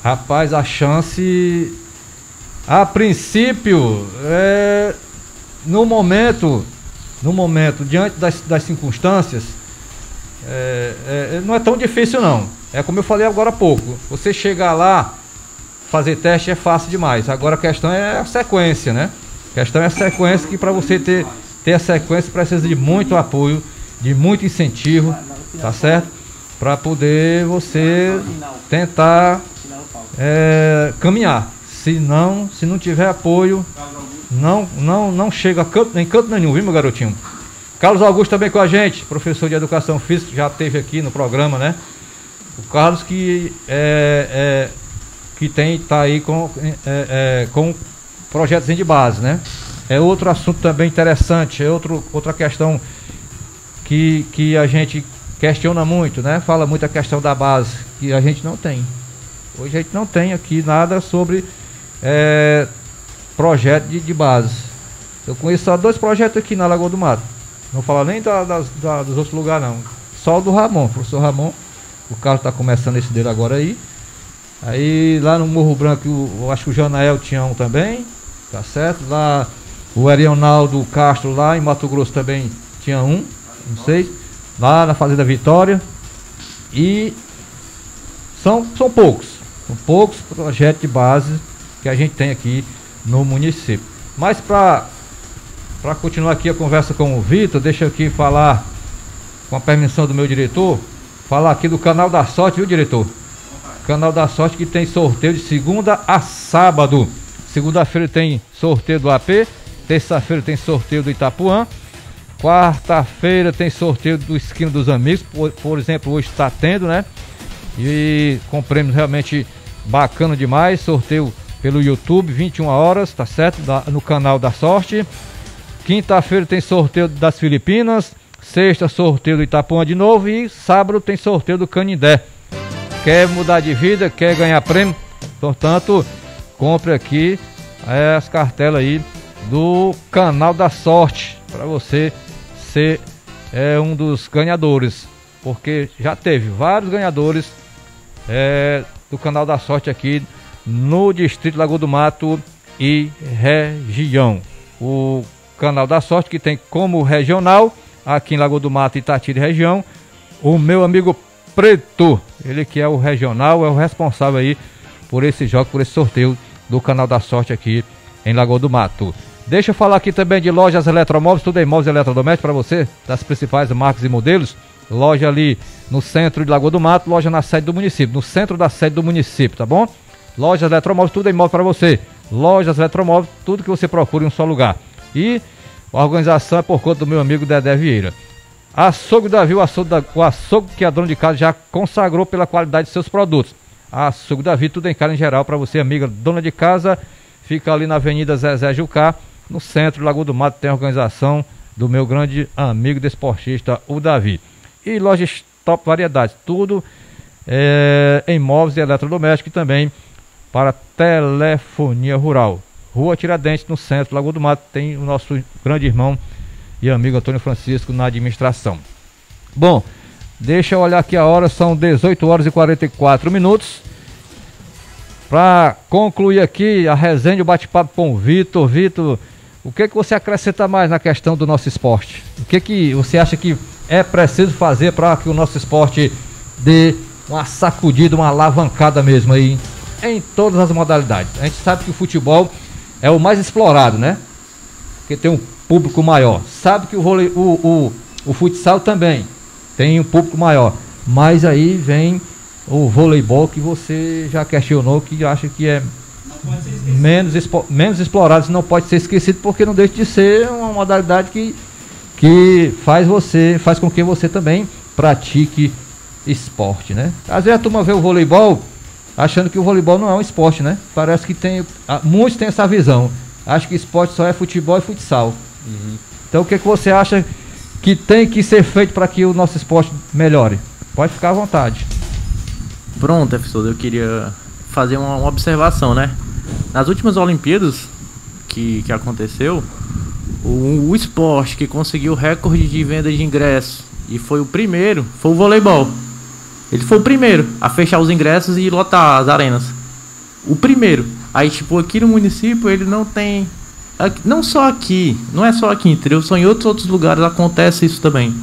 Rapaz, a chance, a princípio, no momento, diante das circunstâncias, não é tão difícil não. É como eu falei agora há pouco. Você chegar lá, fazer teste é fácil demais. Agora a questão é a sequência, né? A questão é a sequência, que para você ter a sequência precisa de muito apoio, de muito incentivo, tá certo? Para poder você tentar caminhar. Se não tiver apoio, não chega em canto nenhum, viu, meu garotinho? Carlos Augusto também com a gente, professor de Educação Física, já esteve aqui no programa, né? O Carlos que tá aí com projetos de base, né? É outro assunto também interessante, outra questão que a gente questiona muito, né? Fala muito a questão da base, que a gente não tem. Hoje a gente não tem aqui nada sobre projeto de base. Eu conheço só 2 projetos aqui na Lagoa do Mato. Não falo nem dos outros lugares não. Só o do Ramon, professor Ramon. O Carlos está começando esse dele agora aí. Aí lá no Morro Branco, eu acho que o Janael tinha um também, tá certo? Lá o Erionaldo Castro, lá em Mato Grosso também tinha um, não sei. Lá na Fazenda Vitória. E são poucos projetos de base que a gente tem aqui no município. Mas para continuar aqui a conversa com o Vitor, deixa eu aqui falar, com a permissão do meu diretor, falar aqui do Canal da Sorte, viu, diretor? Canal da Sorte, que tem sorteio de segunda a sábado. Segunda-feira tem sorteio do AP, terça-feira tem sorteio do Itapuã, quarta-feira tem sorteio do Esquina dos Amigos, por exemplo, hoje está tendo, né? E com prêmios realmente bacana demais, sorteio pelo YouTube, 21 horas, tá certo? No Canal da Sorte. Quinta-feira tem sorteio das Filipinas, sexta sorteio do Itapuã de novo e sábado tem sorteio do Canindé. Quer mudar de vida, quer ganhar prêmio? Portanto, compre aqui as cartelas aí do Canal da Sorte para você ser um dos ganhadores, porque já teve vários ganhadores do Canal da Sorte aqui no Distrito Lagoa do Mato e região. O Canal da Sorte, que tem como regional aqui em Lagoa do Mato, Itatira e região, o meu amigo Preto, ele que é o regional, é o responsável aí por esse jogo, por esse sorteio do Canal da Sorte aqui em Lagoa do Mato. Deixa eu falar aqui também de Lojas Eletromóveis, tudo em móveis eletrodomésticos para você, das principais marcas e modelos. Loja ali no centro de Lagoa do Mato, loja na sede do município, no centro da sede do município, tá bom? Lojas Eletromóveis, tudo em móvel para você. Lojas Eletromóveis, tudo que você procura em um só lugar. E a organização é por conta do meu amigo Dedé Vieira. Açougue Davi, o açougue que a dona de casa já consagrou pela qualidade de seus produtos. Açougue Davi, tudo em carne em geral para você, amiga dona de casa. Fica ali na Avenida Zezé Jucá, no centro de Lagoa do Mato, tem a organização do meu grande amigo desportista, o Davi. E lojas Top Variedades, tudo em móveis e eletrodomésticos e também para telefonia rural. Rua Tiradentes, no centro de Lagoa do Mato, tem o nosso grande irmão e amigo Antônio Francisco na administração. Bom, deixa eu olhar aqui a hora, são 18 horas e 44 minutos. Para concluir aqui a resenha, o bate-papo com o Vitor. Vitor, o que você acrescenta mais na questão do nosso esporte? O que você acha que é preciso fazer para que o nosso esporte dê uma sacudida, uma alavancada mesmo aí em todas as modalidades? A gente sabe que o futebol é o mais explorado, né? Porque tem um público maior. Sabe que o futsal também tem um público maior. Mas aí vem o voleibol, que você já questionou, que acha que é menos explorado, não pode ser esquecido, porque não deixa de ser uma modalidade que faz com que você também pratique esporte, né? Às vezes a turma vê o voleibol achando que o voleibol não é um esporte, né? Parece que muitos têm essa visão. Acho que esporte só é futebol e futsal. Então o que você acha que tem que ser feito para que o nosso esporte melhore? Pode ficar à vontade. Pronto, professor, eu queria fazer uma observação, né? Nas últimas Olimpíadas que aconteceu, o esporte que conseguiu o recorde de venda de ingressos e foi o primeiro, foi o voleibol. Ele foi o primeiro a fechar os ingressos e lotar as arenas. O primeiro. Aí, tipo, aqui no município ele não tem... Não só aqui, não é só aqui, entendeu? Só em outros lugares acontece isso também.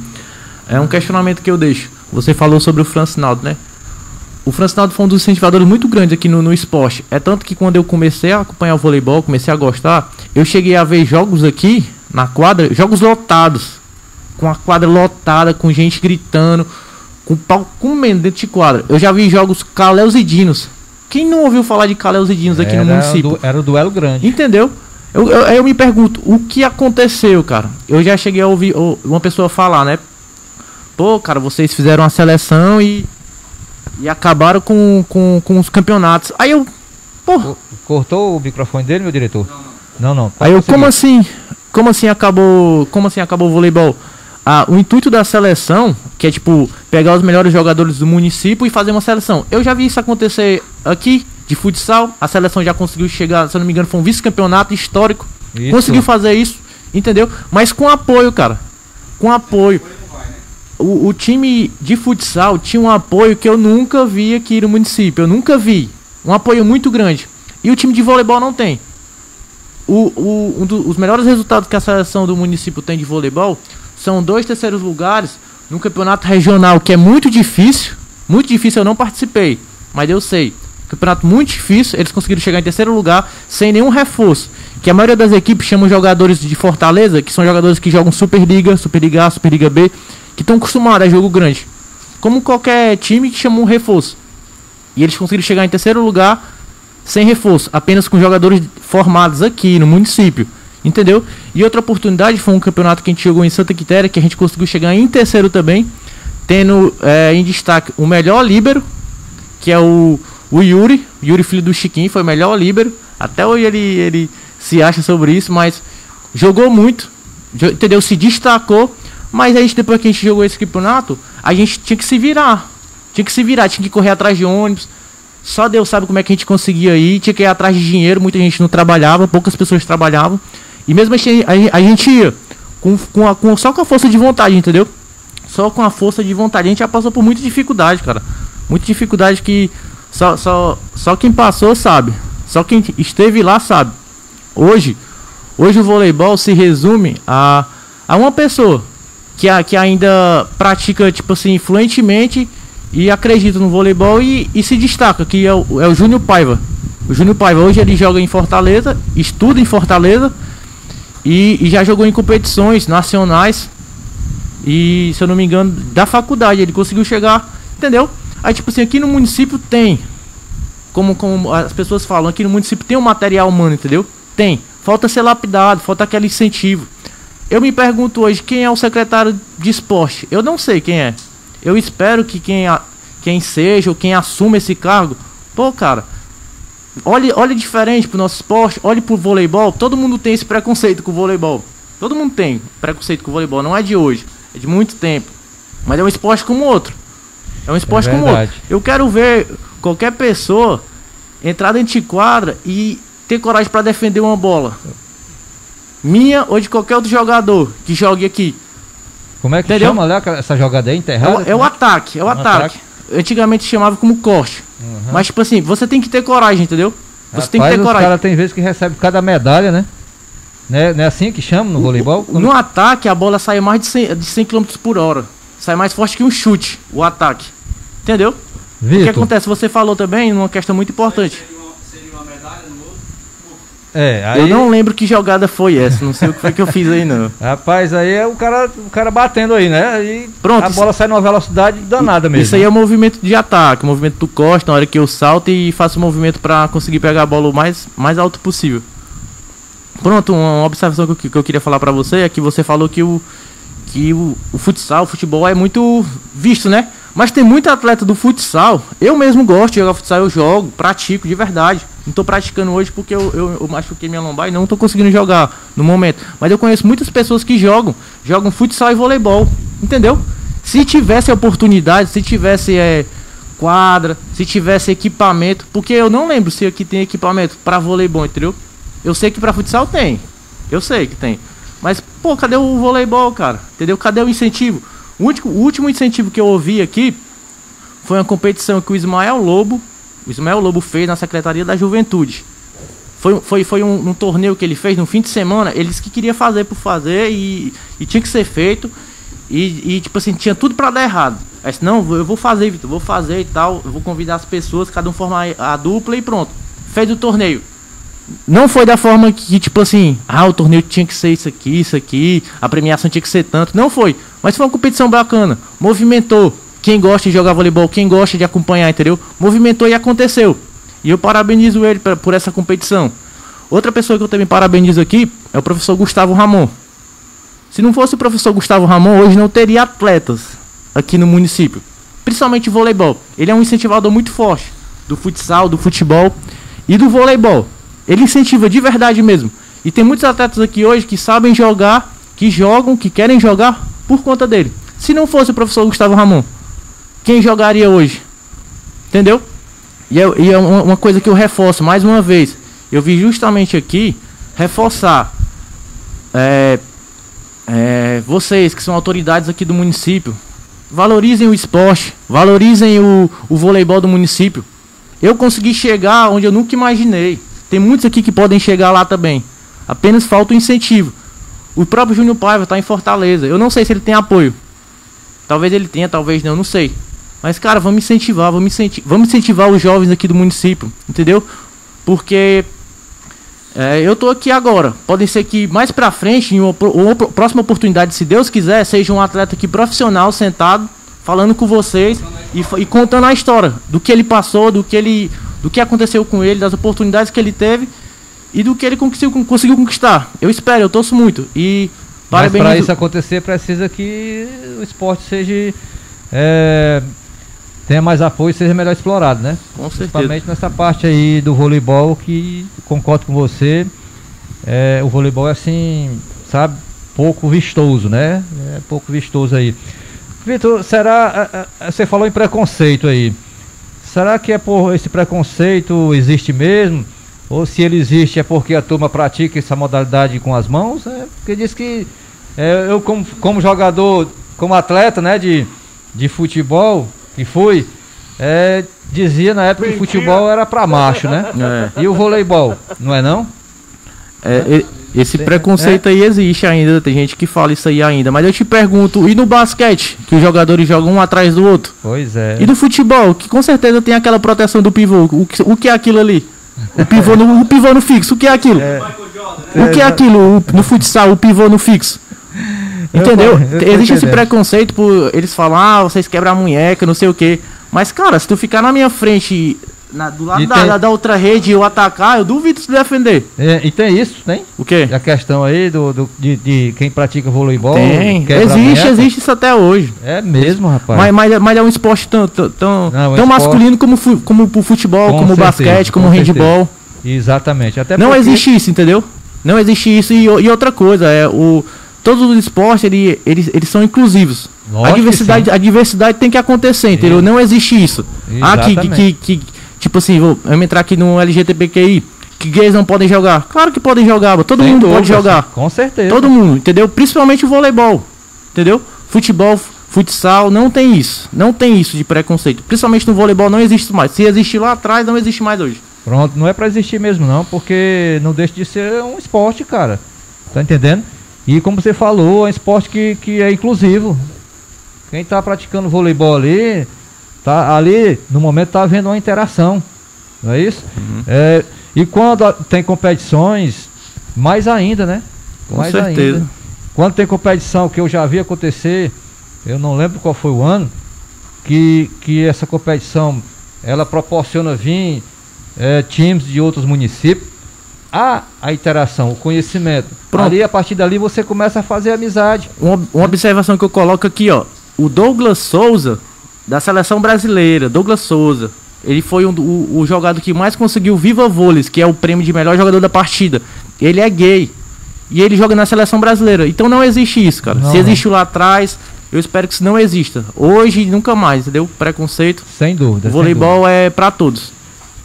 É um questionamento que eu deixo. Você falou sobre o Francinaldo, né? O Francinaldo foi um dos incentivadores muito grandes aqui no esporte. É tanto que quando eu comecei a acompanhar o voleibol, comecei a gostar, eu cheguei a ver jogos aqui na quadra, jogos lotados, com a quadra lotada, com gente gritando, com pau comendo dentro de quadra. Eu já vi jogos Caléus e Dinos. Quem não ouviu falar de Caléus e Dinos aqui no município? Era o duelo grande. Entendeu? Eu me pergunto, o que aconteceu, cara? Eu já cheguei a ouvir uma pessoa falar, né? Pô, cara, vocês fizeram uma seleção e acabaram com os campeonatos. Aí eu... Pô... Cortou o microfone dele, meu diretor? Não. Aí eu, como assim acabou o voleibol? O intuito da seleção, que é tipo, pegar os melhores jogadores do município e fazer uma seleção. Eu já vi isso acontecer aqui, de futsal. A seleção já conseguiu chegar, se eu não me engano, foi um vice-campeonato histórico. Isso. Conseguiu fazer isso, entendeu? Mas com apoio, cara. Com apoio. O time de futsal tinha um apoio que eu nunca vi aqui no município. Eu nunca vi. Um apoio muito grande. E o time de voleibol não tem. Os melhores resultados que a seleção do município tem de voleibol são 2 terceiros lugares no campeonato regional, que é muito difícil. Muito difícil, eu não participei, mas eu sei. Campeonato muito difícil, eles conseguiram chegar em terceiro lugar sem nenhum reforço. Que a maioria das equipes chamam jogadores de Fortaleza, que são jogadores que jogam Superliga, Superliga A, Superliga B, que estão acostumados a jogo grande. Como qualquer time que chama um reforço. E eles conseguiram chegar em terceiro lugar sem reforço, apenas com jogadores formados aqui no município. Entendeu? E outra oportunidade foi um campeonato que a gente jogou em Santa Quitéria, que a gente conseguiu chegar em terceiro também, tendo em destaque o melhor líbero, que é o Yuri, filho do Chiquinho, foi o melhor líbero. Até hoje ele se acha sobre isso, mas jogou muito, entendeu? Se destacou, mas a gente, depois que a gente jogou esse campeonato, a gente tinha que se virar, tinha que correr atrás de ônibus. Só Deus sabe como é que a gente conseguia ir, tinha que ir atrás de dinheiro, muita gente não trabalhava, poucas pessoas trabalhavam. E mesmo assim, a gente ia só com a força de vontade, entendeu? Só com a força de vontade. A gente já passou por muita dificuldade, cara. Muita dificuldade que só quem passou sabe. Só quem esteve lá sabe. Hoje o voleibol se resume a uma pessoa que ainda pratica, tipo assim, fluentemente e acredita no voleibol e se destaca, que é o Júnior Paiva. O Júnior Paiva hoje ele joga em Fortaleza, estuda em Fortaleza e já jogou em competições nacionais e, se eu não me engano, da faculdade ele conseguiu chegar, entendeu? Aí, tipo assim, aqui no município tem, como as pessoas falam, aqui no município tem um material humano, entendeu? Tem, falta ser lapidado, falta aquele incentivo. Eu me pergunto hoje, quem é o secretário de esporte? Eu não sei quem é. Eu espero que quem seja ou quem assuma esse cargo, pô, cara, olhe diferente pro nosso esporte, olhe pro voleibol. Todo mundo tem esse preconceito com o voleibol. Todo mundo tem preconceito com o voleibol, não é de hoje, é de muito tempo. Mas é um esporte como outro. É um esporte como outro. Eu quero ver qualquer pessoa entrar dentro de quadra e ter coragem para defender uma bola. Minha ou de qualquer outro jogador que jogue aqui. Como é que chama lá essa jogada aí, enterrada? É o ataque, ataque. Antigamente chamava como corte. Mas, tipo assim, você tem que ter coragem, entendeu? Você tem que ter coragem. Os caras tem vezes que recebe cada medalha, né? Não é assim que chama no voleibol? No ataque, a bola sai mais de 100 km por hora. Sai mais forte que um chute, o ataque. Entendeu? Vitor. O que acontece? Você falou também numa questão muito importante. Seria uma medalha no outro? Aí... Eu não lembro que jogada foi essa, não sei o que foi que eu fiz aí, não. Rapaz, aí é o cara batendo aí, né? E pronto, a bola sai numa velocidade danada mesmo. Isso aí é o movimento de ataque, o movimento do Costa, na hora que eu salto e faço o movimento pra conseguir pegar a bola o mais alto possível. Pronto, uma observação que eu queria falar pra você é que você falou que o futsal, o futebol é muito visto, né? Mas tem muito atleta do futsal. Eu mesmo gosto de jogar futsal, eu jogo, pratico de verdade. Não tô praticando hoje porque eu machuquei minha lombar e não tô conseguindo jogar no momento. Mas eu conheço muitas pessoas que jogam futsal e voleibol, entendeu? Se tivesse oportunidade, se tivesse quadra, se tivesse equipamento, porque eu não lembro se aqui tem equipamento para voleibol, entendeu? Eu sei que para futsal tem, eu sei que tem. Mas, pô, cadê o voleibol, cara? Entendeu? Cadê o incentivo? O último incentivo que eu ouvi aqui foi uma competição que o Ismael Lobo fez na Secretaria da Juventude. Foi um torneio que ele fez no fim de semana. Ele disse que queria fazer por fazer e tinha que ser feito. E tipo assim, tinha tudo pra dar errado. Aí disse, não, eu vou fazer, Vitor, vou fazer e tal. Eu vou convidar as pessoas, cada um formar a dupla e pronto. Fez o torneio. Não foi da forma que, tipo assim, o torneio tinha que ser isso aqui, a premiação tinha que ser tanto. Não foi. Mas foi uma competição bacana. Movimentou. Quem gosta de jogar voleibol, quem gosta de acompanhar, entendeu? Movimentou e aconteceu. E eu parabenizo ele por essa competição. Outra pessoa que eu também parabenizo aqui é o professor Gustavo Ramon. Se não fosse o professor Gustavo Ramon, hoje não teria atletas aqui no município. Principalmente voleibol. Ele é um incentivador muito forte do futsal, do futebol e do voleibol. Ele incentiva de verdade mesmo. E tem muitos atletas aqui hoje que sabem jogar, que jogam, que querem jogar por conta dele. Se não fosse o professor Gustavo Ramon, quem jogaria hoje? Entendeu? E é uma coisa que eu reforço mais uma vez. Eu vim justamente aqui reforçar vocês que são autoridades aqui do município. Valorizem o esporte, valorizem o voleibol do município. Eu consegui chegar onde eu nunca imaginei. Tem muitos aqui que podem chegar lá também. Apenas falta o incentivo. O próprio Júnior Paiva está em Fortaleza. Eu não sei se ele tem apoio. Talvez ele tenha, talvez não sei. Mas, cara, vamos incentivar os jovens aqui do município, entendeu? Porque eu tô aqui agora. Pode ser que mais pra frente, em uma próxima oportunidade, se Deus quiser, seja um atleta aqui profissional sentado, falando com vocês e contando a história do que ele passou, do que aconteceu com ele, das oportunidades que ele teve e do que ele conseguiu conquistar. Eu espero, eu torço muito. Mas para isso acontecer, precisa que o esporte tenha mais apoio e seja melhor explorado, né? Com certeza. Principalmente nessa parte aí do voleibol, que concordo com você. O voleibol é assim, sabe, pouco vistoso, né? É pouco vistoso aí. Vitor, você falou em preconceito aí. Será que por esse preconceito existe mesmo? Ou se ele existe é porque a turma pratica essa modalidade com as mãos? Porque diz que eu como jogador, como atleta, né, de futebol, que fui, dizia na época que o futebol era pra macho, né? E o voleibol, não é não? Esse preconceito aí existe ainda, tem gente que fala isso aí ainda. Mas eu te pergunto, e no basquete, que os jogadores jogam um atrás do outro? Pois é. E no futebol, que com certeza tem aquela proteção do pivô. O que é aquilo ali? O pivô no fixo, o que é aquilo? O que é aquilo no futsal, o pivô no fixo? Entendeu? Existe esse preconceito por eles falam, vocês quebram a munheca, não sei o que. Mas, cara, se tu ficar na minha frente, do lado da outra rede e eu atacar, eu duvido se defender. E tem isso, tem? O quê? A questão aí de quem pratica voleibol. Tem, existe isso até hoje. É mesmo, rapaz. Mas é um esporte tão masculino como o futebol, como o basquete, como o handball. Exatamente. Até não existe isso, entendeu? Não existe isso. E outra coisa, todos os esportes, eles são inclusivos. A diversidade tem que acontecer, entendeu? Não existe isso. Tipo assim, vamos entrar aqui no LGBTQI, que gays não podem jogar. Claro que podem jogar, todo mundo pode jogar. Com certeza. Todo mundo, entendeu? Principalmente o voleibol, entendeu? Futebol, futsal, não tem isso. Não tem isso de preconceito. Principalmente no voleibol não existe mais. Se existiu lá atrás, não existe mais hoje. Pronto, não é pra existir mesmo não, porque não deixa de ser um esporte, cara. Tá entendendo? E como você falou, é um esporte que é inclusivo. Quem tá praticando voleibol ali no momento tá havendo uma interação, não é isso? Uhum. E quando tem competições, mais ainda, né? Com certeza. Ainda. Quando tem competição, que eu já vi acontecer, eu não lembro qual foi o ano, que essa competição, ela proporciona vir times de outros municípios, a interação, o conhecimento. Ali, a partir dali, você começa a fazer amizade. Uma observação que eu coloco aqui, ó. O Douglas Souza, da seleção brasileira, Douglas Souza, ele foi o jogador que mais conseguiu Viva Vôleis, que é o prêmio de melhor jogador da partida. Ele é gay. E ele joga na seleção brasileira. Então não existe isso, cara. Se existiu lá atrás, eu espero que isso não exista. Hoje, nunca mais, entendeu? Preconceito. Sem dúvida. O voleibol é pra todos.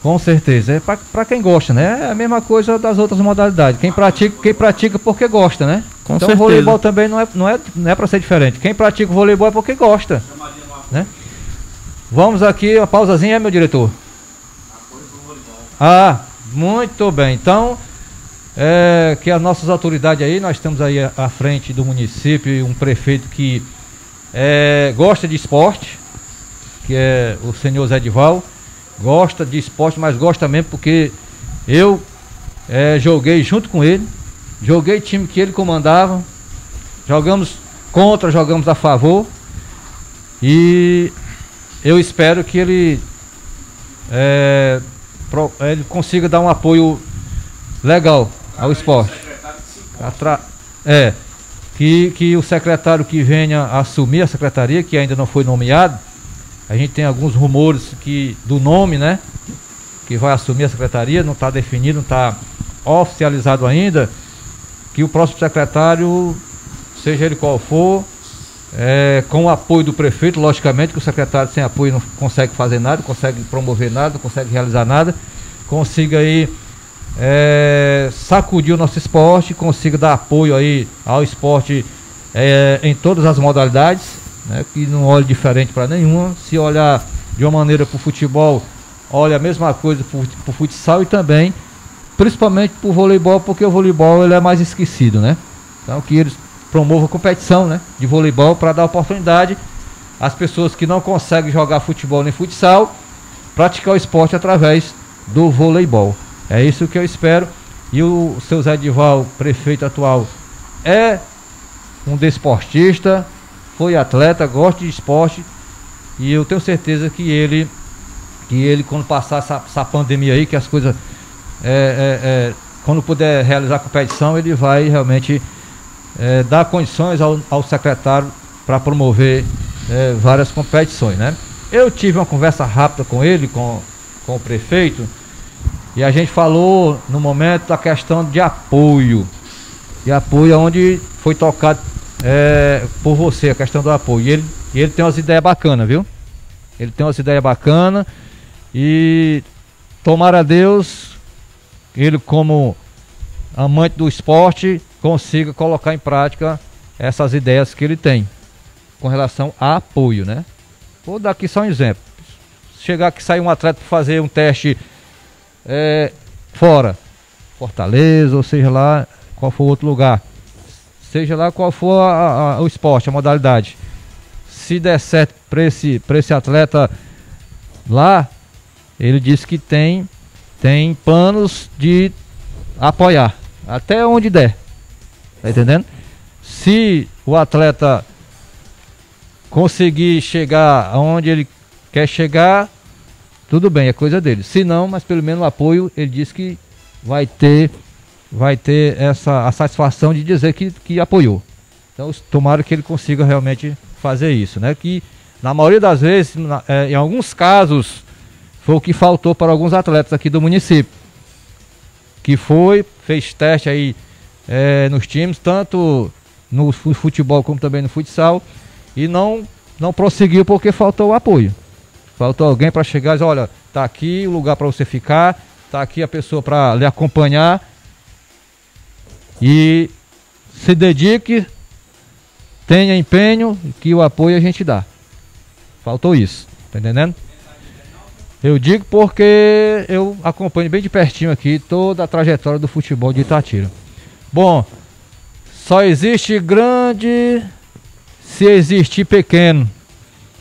Com certeza. É pra quem gosta, né? É a mesma coisa das outras modalidades. Quem pratica porque gosta, né? Com então certeza. O voleibol também não é pra ser diferente. Quem pratica o voleibol é porque gosta, né? Vamos aqui, uma pausazinha, meu diretor. Ah, muito bem. Então, que as nossas autoridades aí, nós estamos aí à frente do município, um prefeito que gosta de esporte, que é o senhor Zé Edival. Gosta de esporte, mas gosta mesmo porque eu joguei junto com ele, joguei time que ele comandava, jogamos contra, jogamos a favor, e eu espero que ele consiga dar um apoio legal ao esporte. Que o secretário que venha assumir a secretaria, que ainda não foi nomeado, a gente tem alguns rumores do nome, né? Que vai assumir a secretaria, não está definido, não está oficializado ainda. Que o próximo secretário, seja ele qual for, com o apoio do prefeito, logicamente, que o secretário sem apoio não consegue fazer nada, não consegue promover nada, não consegue realizar nada, consiga aí sacudir o nosso esporte, consiga dar apoio aí ao esporte em todas as modalidades. Né, que não olhe diferente para nenhuma. Se olhar de uma maneira para o futebol, olha a mesma coisa para o futsal e também, principalmente para o voleibol, porque o voleibol ele é mais esquecido, né? Então que eles promovam competição, né, de voleibol para dar oportunidade às pessoas que não conseguem jogar futebol nem futsal, praticar o esporte através do voleibol. É isso que eu espero. E o seu Zé Edival, prefeito atual, é um desportista, foi atleta, gosta de esporte, e eu tenho certeza que ele quando passar essa pandemia aí, que as coisas quando puder realizar a competição, ele vai realmente dar condições ao secretário para promover várias competições, né? Eu tive uma conversa rápida com ele, com o prefeito, e a gente falou no momento da questão de apoio onde foi tocado por você, a questão do apoio. E ele tem umas ideias bacanas, viu? Ele tem umas ideias bacanas, e tomara a Deus, ele como amante do esporte, consiga colocar em prática essas ideias que ele tem com relação a apoio, né? Vou dar aqui só um exemplo. Chegar aqui, sair um atleta para fazer um teste fora, Fortaleza, ou seja lá qual for o outro lugar, seja lá qual for o esporte, a modalidade, se der certo para esse atleta lá, ele disse que tem planos de apoiar até onde der, tá entendendo? Se o atleta conseguir chegar aonde ele quer chegar, tudo bem, é coisa dele. Se não, mas pelo menos o apoio, ele disse que vai ter a satisfação de dizer que apoiou. Então tomara que ele consiga realmente fazer isso, né? Que na maioria das vezes, em alguns casos, foi o que faltou para alguns atletas aqui do município, que fez teste aí nos times, tanto no futebol como também no futsal, e não prosseguiu porque faltou o apoio. Faltou alguém para chegar e dizer, olha, tá aqui o lugar para você ficar, tá aqui a pessoa para lhe acompanhar, e se dedique, tenha empenho, que o apoio a gente dá. Faltou isso, tá entendendo? Eu digo porque eu acompanho bem de pertinho aqui toda a trajetória do futebol de Itatira. Bom, só existe grande se existir pequeno.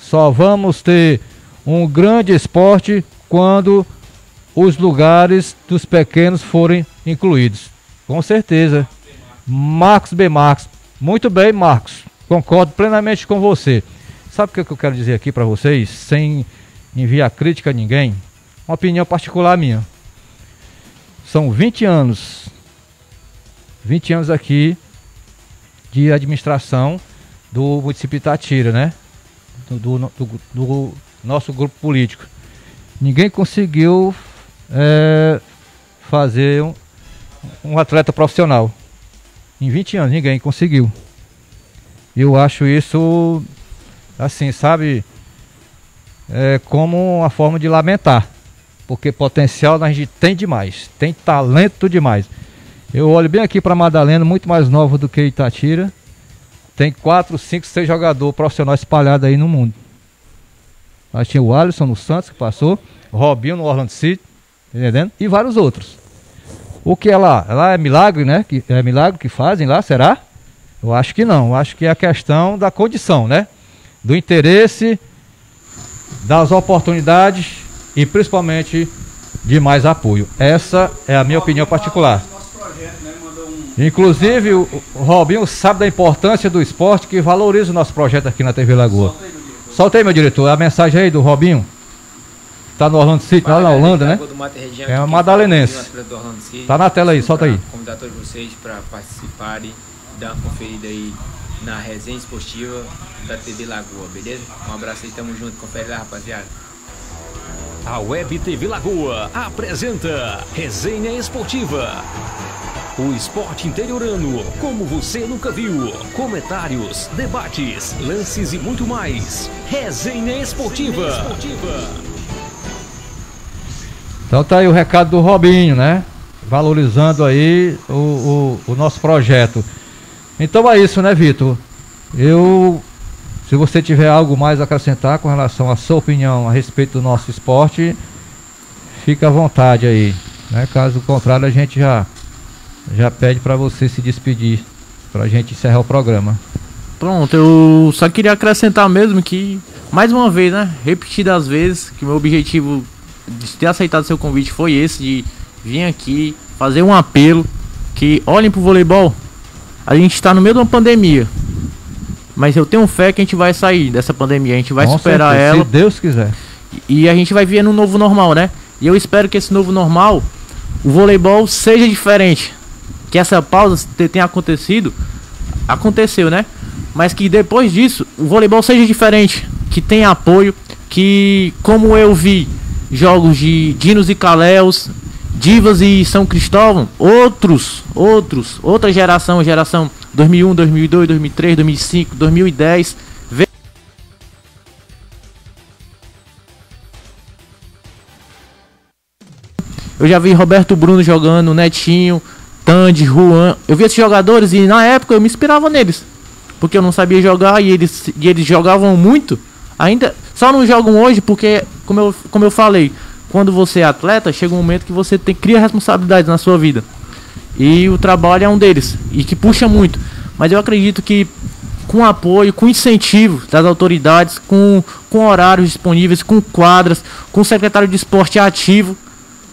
Só vamos ter um grande esporte quando os lugares dos pequenos forem incluídos. Com certeza. Marcos B. Marcos. Muito bem, Marcos. Concordo plenamente com você. Sabe o que eu quero dizer aqui para vocês, sem enviar crítica a ninguém? Uma opinião particular minha. São 20 anos aqui de administração do município de Itatira, né? Do nosso grupo político. Ninguém conseguiu fazer um atleta profissional. Em 20 anos, ninguém conseguiu. Eu acho isso, assim, sabe, como uma forma de lamentar. Porque potencial a gente tem demais, tem talento demais. Eu olho bem aqui para Madalena, muito mais nova do que Itatira. Tem 4, 5, 6 jogadores profissionais espalhados aí no mundo. Nós tinha o Alisson no Santos, que passou, o Robinho no Orlando City, entendendo? E vários outros. O que é lá? Lá é milagre, né? É milagre que fazem lá, será? Eu acho que não. Eu acho que é a questão da condição, né? Do interesse, das oportunidades e principalmente de mais apoio. Essa é a minha opinião particular. Inclusive o Robinho sabe da importância do esporte, que valoriza o nosso projeto aqui na TV Lagoa. Solta aí, meu diretor, a mensagem aí do Robinho. Tá no Orlando City, lá na Holanda, né? É uma madalenense. Tá na tela aí, solta aí. Convidar todos vocês para participarem e dar uma conferida aí na resenha esportiva da TV Lagoa, beleza? Um abraço aí, tamo junto, confere lá, rapaziada. A Web TV Lagoa apresenta Resenha Esportiva. O esporte interiorano, como você nunca viu. Comentários, debates, lances e muito mais. Resenha Esportiva. Então tá aí o recado do Robinho, né? Valorizando aí o nosso projeto. Então é isso, né, Vitor? Se você tiver algo mais a acrescentar com relação à sua opinião a respeito do nosso esporte, fica à vontade aí, né? Caso contrário, a gente já pede para você se despedir, pra gente encerrar o programa. Pronto, eu só queria acrescentar mesmo que, mais uma vez, né, repetidas vezes, que meu objetivo de ter aceitado seu convite foi esse, de vir aqui fazer um apelo, que olhem pro voleibol. A gente está no meio de uma pandemia, mas eu tenho fé que a gente vai sair dessa pandemia, a gente vai superar ela, se Deus quiser. E a gente vai vir no novo normal, né? E eu espero que esse novo normal, o voleibol seja diferente. Que essa pausa tenha aconteceu, né? Mas que depois disso, o voleibol seja diferente, que tenha apoio, que, como eu vi jogos de Dinos e Caléus, Divas e São Cristóvão, outra geração 2001, 2002, 2003, 2005, 2010, eu já vi Roberto Bruno jogando, Netinho, Tandy, Juan. Eu vi esses jogadores e na época eu me inspirava neles, porque eu não sabia jogar e eles jogavam muito. Ainda só não jogam hoje porque, como eu falei, quando você é atleta, chega um momento que você cria responsabilidades na sua vida. E o trabalho é um deles, e que puxa muito. Mas eu acredito que com apoio, com incentivo das autoridades, com horários disponíveis, com quadras, com o secretário de esporte ativo,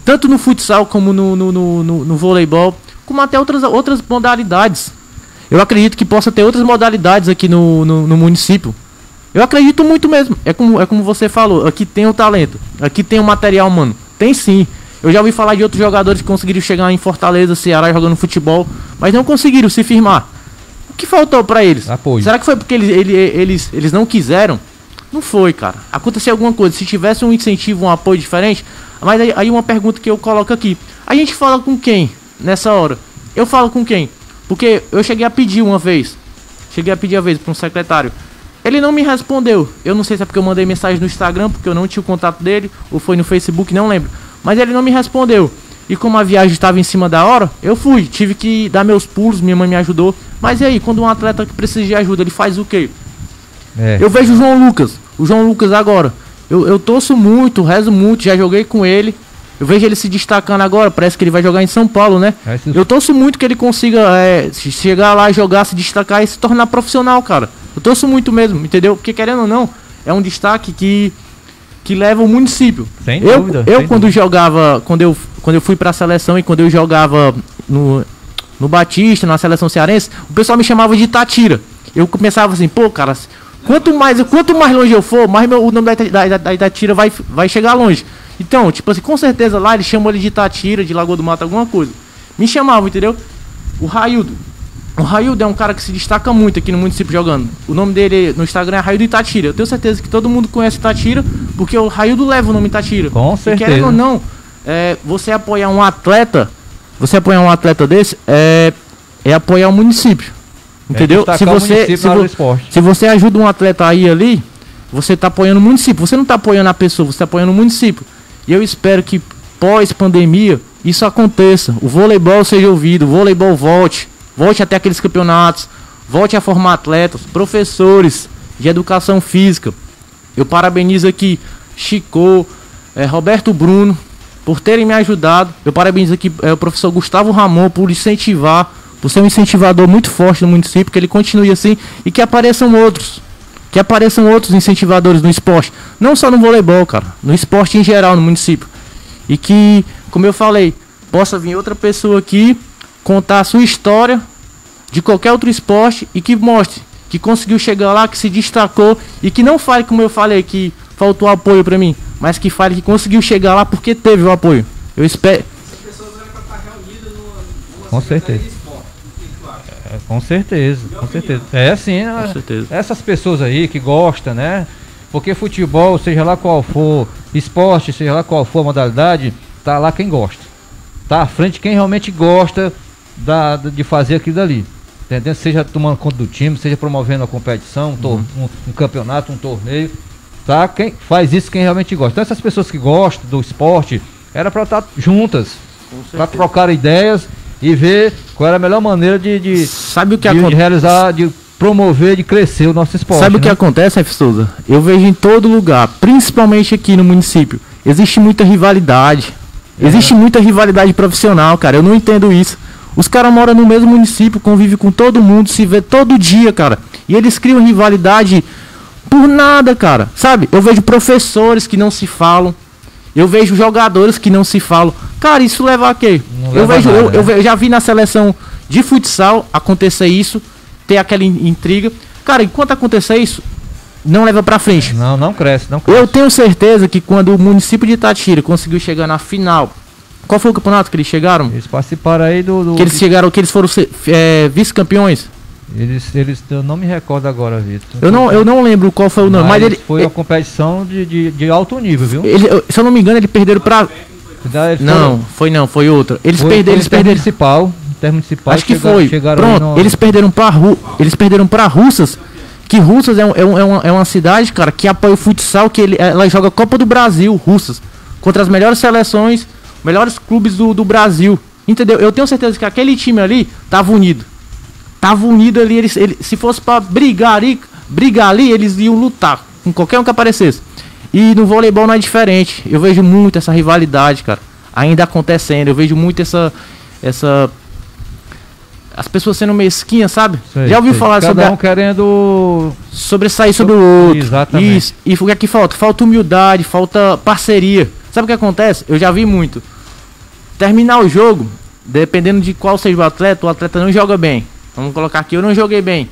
tanto no futsal como no voleibol, como até outras modalidades. Eu acredito que possa ter outras modalidades aqui no município. Eu acredito muito mesmo. É como você falou, aqui tem o talento, aqui tem o material humano. Tem sim. Eu já ouvi falar de outros jogadores que conseguiram chegar em Fortaleza, Ceará, jogando futebol, mas não conseguiram se firmar. O que faltou pra eles? Apoio. Será que foi porque eles não quiseram? Não foi, cara. Aconteceu alguma coisa. Se tivesse um incentivo, um apoio diferente. Mas aí uma pergunta que eu coloco aqui. A gente fala com quem nessa hora? Eu falo com quem? Porque eu cheguei a pedir uma vez. Para um secretário. Ele não me respondeu. Eu não sei se é porque eu mandei mensagem no Instagram, porque eu não tinha o contato dele, ou foi no Facebook, não lembro. Mas ele não me respondeu. E como a viagem estava em cima da hora, eu fui. Tive que dar meus pulos, minha mãe me ajudou. Mas e aí, quando um atleta que precisa de ajuda, ele faz o quê? Eu vejo o João Lucas agora. Eu torço muito, rezo muito, já joguei com ele. Eu vejo ele se destacando agora, parece que ele vai jogar em São Paulo, né? Eu torço muito que ele consiga chegar lá, jogar, se destacar e se tornar profissional, cara. Eu torço muito mesmo, entendeu? Porque querendo ou não, é um destaque que que leva o município. Sem dúvida, sem quando dúvida. jogava, quando eu fui pra seleção e quando eu jogava no Batista, na seleção cearense, o pessoal me chamava de Itatira. Eu começava assim, pô, cara, quanto mais longe eu for, mais o nome da Itatira vai chegar longe. Então, tipo assim, com certeza lá eles chamam ele de Itatira, de Lagoa do Mato, alguma coisa. Me chamavam, entendeu? O Raildo é um cara que se destaca muito aqui no município jogando. O nome dele no Instagram é Raildo Itatira. Eu tenho certeza que todo mundo conhece Itatira, porque o Raildo leva o nome Itatira. Com certeza. E querendo ou não, você apoiar um atleta desse é apoiar o município. Entendeu? Se você ajuda um atleta a ir ali, você está apoiando o município. Você não está apoiando a pessoa, você está apoiando o município. E eu espero que pós-pandemia isso aconteça. O voleibol seja ouvido, o voleibol volte até aqueles campeonatos, volte a formar atletas, professores de educação física. Eu parabenizo aqui Chico, Roberto Bruno, por terem me ajudado. Eu parabenizo aqui o professor Gustavo Ramon por incentivar, por ser um incentivador muito forte no município, que ele continue assim e que apareçam outros incentivadores no esporte, não só no voleibol, cara, no esporte em geral no município. E que, como eu falei, possa vir outra pessoa aqui contar a sua história de qualquer outro esporte e que mostre que conseguiu chegar lá, que se destacou e que não fale, como eu falei, que faltou apoio pra mim, mas que fale que conseguiu chegar lá porque teve o apoio. Eu espero. Essas pessoas eram para estar reunidas numa Com certeza. de esporte. O que tu acha? Com certeza, com certeza. É assim, Com certeza. essas pessoas aí que gostam, né? Porque futebol, seja lá qual for, esporte, seja lá qual for a modalidade, tá lá quem gosta. Tá à frente quem realmente gosta de fazer aquilo dali. Entendeu? Seja tomando conta do time, seja promovendo a competição, um campeonato, um torneio. Tá? Quem faz isso, quem realmente gosta. Então essas pessoas que gostam do esporte, era para estar juntas, para trocar ideias e ver qual era a melhor maneira de realizar, de promover, de crescer o nosso esporte. Sabe o que acontece, F. Souza? Eu vejo em todo lugar, principalmente aqui no município, existe muita rivalidade. Existe muita rivalidade profissional, cara. Eu não entendo isso. Os caras moram no mesmo município, convivem com todo mundo, se vê todo dia, cara. E eles criam rivalidade por nada, cara. Sabe? Eu vejo professores que não se falam. Eu vejo jogadores que não se falam. Cara, isso leva a quê? Eu já vi na seleção de futsal acontecer isso, ter aquela intriga. Cara, enquanto acontecer isso, não leva pra frente. Não cresce. Eu tenho certeza que quando o município de Itatira conseguiu chegar na final, qual foi o campeonato que eles chegaram? Eles participaram aí que eles foram vice-campeões. Eu não me recordo agora, Vitor. Eu não lembro qual foi o nome, mas foi uma competição de alto nível, viu? Se eu não me engano, eles perderam pra... Foi outra. Eles perderam municipal. Acho que foi. Pronto, eles perderam pra Russas. Que Russas é uma cidade, cara, que apoia o futsal, que ela joga Copa do Brasil, Russas, contra as melhores seleções, melhores clubes do Brasil. Entendeu? Eu tenho certeza que aquele time ali tava unido. Tava unido ali, se fosse pra brigar ali, eles iam lutar com qualquer um que aparecesse. E no voleibol não é diferente. Eu vejo muito essa rivalidade, cara, ainda acontecendo. Eu vejo muito essa as pessoas sendo mesquinhas, sabe? Já ouviu falar sobre querendo sobressair sobre o outro. Exatamente. Isso. E o que é que falta? Falta humildade, falta parceria. Sabe o que acontece? Eu já vi muito. Terminar o jogo, dependendo de qual seja o atleta não joga bem. Vamos colocar aqui, eu não joguei bem.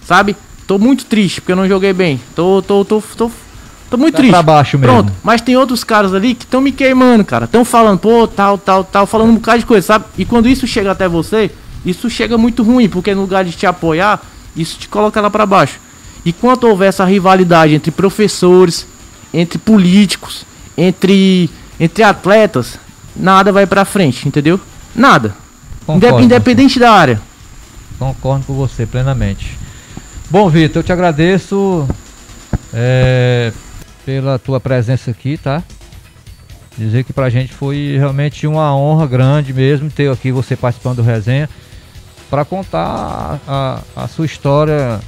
Sabe? Tô muito triste porque eu não joguei bem. Tô muito triste. Pra baixo mesmo. Pronto. Mas tem outros caras ali que estão me queimando, cara. Estão falando, pô, tal, falando um bocado de coisa, sabe? E quando isso chega até você, isso chega muito ruim, porque no lugar de te apoiar, isso te coloca lá pra baixo. E quando houver essa rivalidade entre professores, entre políticos, entre atletas, nada vai pra frente, entendeu? Nada. Independente da área. Concordo com você plenamente. Bom, Vitor, eu te agradeço pela tua presença aqui, tá? Dizer que pra gente foi realmente uma honra grande mesmo ter aqui você participando do resenha para contar a sua história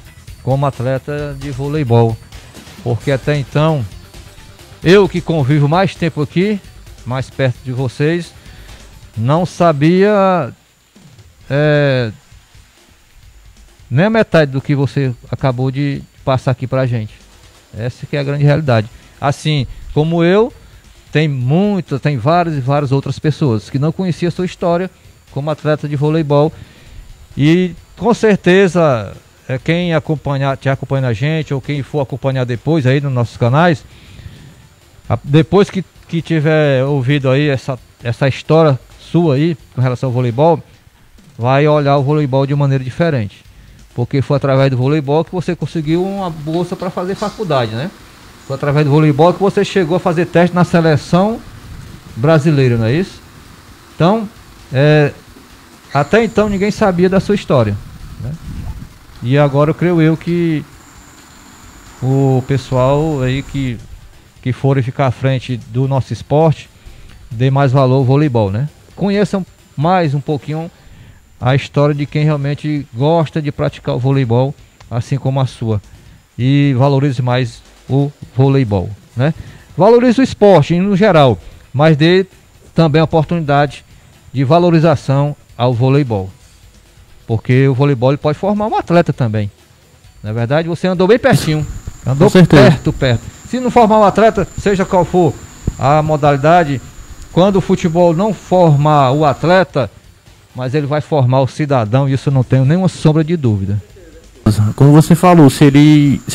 como atleta de voleibol. Porque até então, eu que convivo mais tempo aqui, mais perto de vocês, não sabia nem a metade do que você acabou de passar aqui pra gente. Essa que é a grande realidade. Assim, como eu, tem várias e várias outras pessoas que não conheciam a sua história como atleta de voleibol. E com certeza, quem acompanha a gente, ou quem for acompanhar depois aí nos nossos canais, depois que tiver ouvido aí essa história sua aí com relação ao voleibol, vai olhar o voleibol de maneira diferente. Porque foi através do voleibol que você conseguiu uma bolsa para fazer faculdade, né? Foi através do voleibol que você chegou a fazer teste na seleção brasileira, não é isso? Então, até então ninguém sabia da sua história, né? E agora eu creio eu que o pessoal aí que forem ficar à frente do nosso esporte dê mais valor ao voleibol, né? Conheçam mais um pouquinho a história de quem realmente gosta de praticar o voleibol, assim como a sua, e valorize mais o voleibol, né? Valorize o esporte no geral, mas dê também a oportunidade de valorização ao voleibol, porque o voleibol ele pode formar um atleta também. Na verdade, você andou bem pertinho, andou perto. Se não formar um atleta, seja qual for a modalidade, quando o futebol não formar o atleta, mas ele vai formar o cidadão, e isso eu não tenho nenhuma sombra de dúvida. Como você falou, se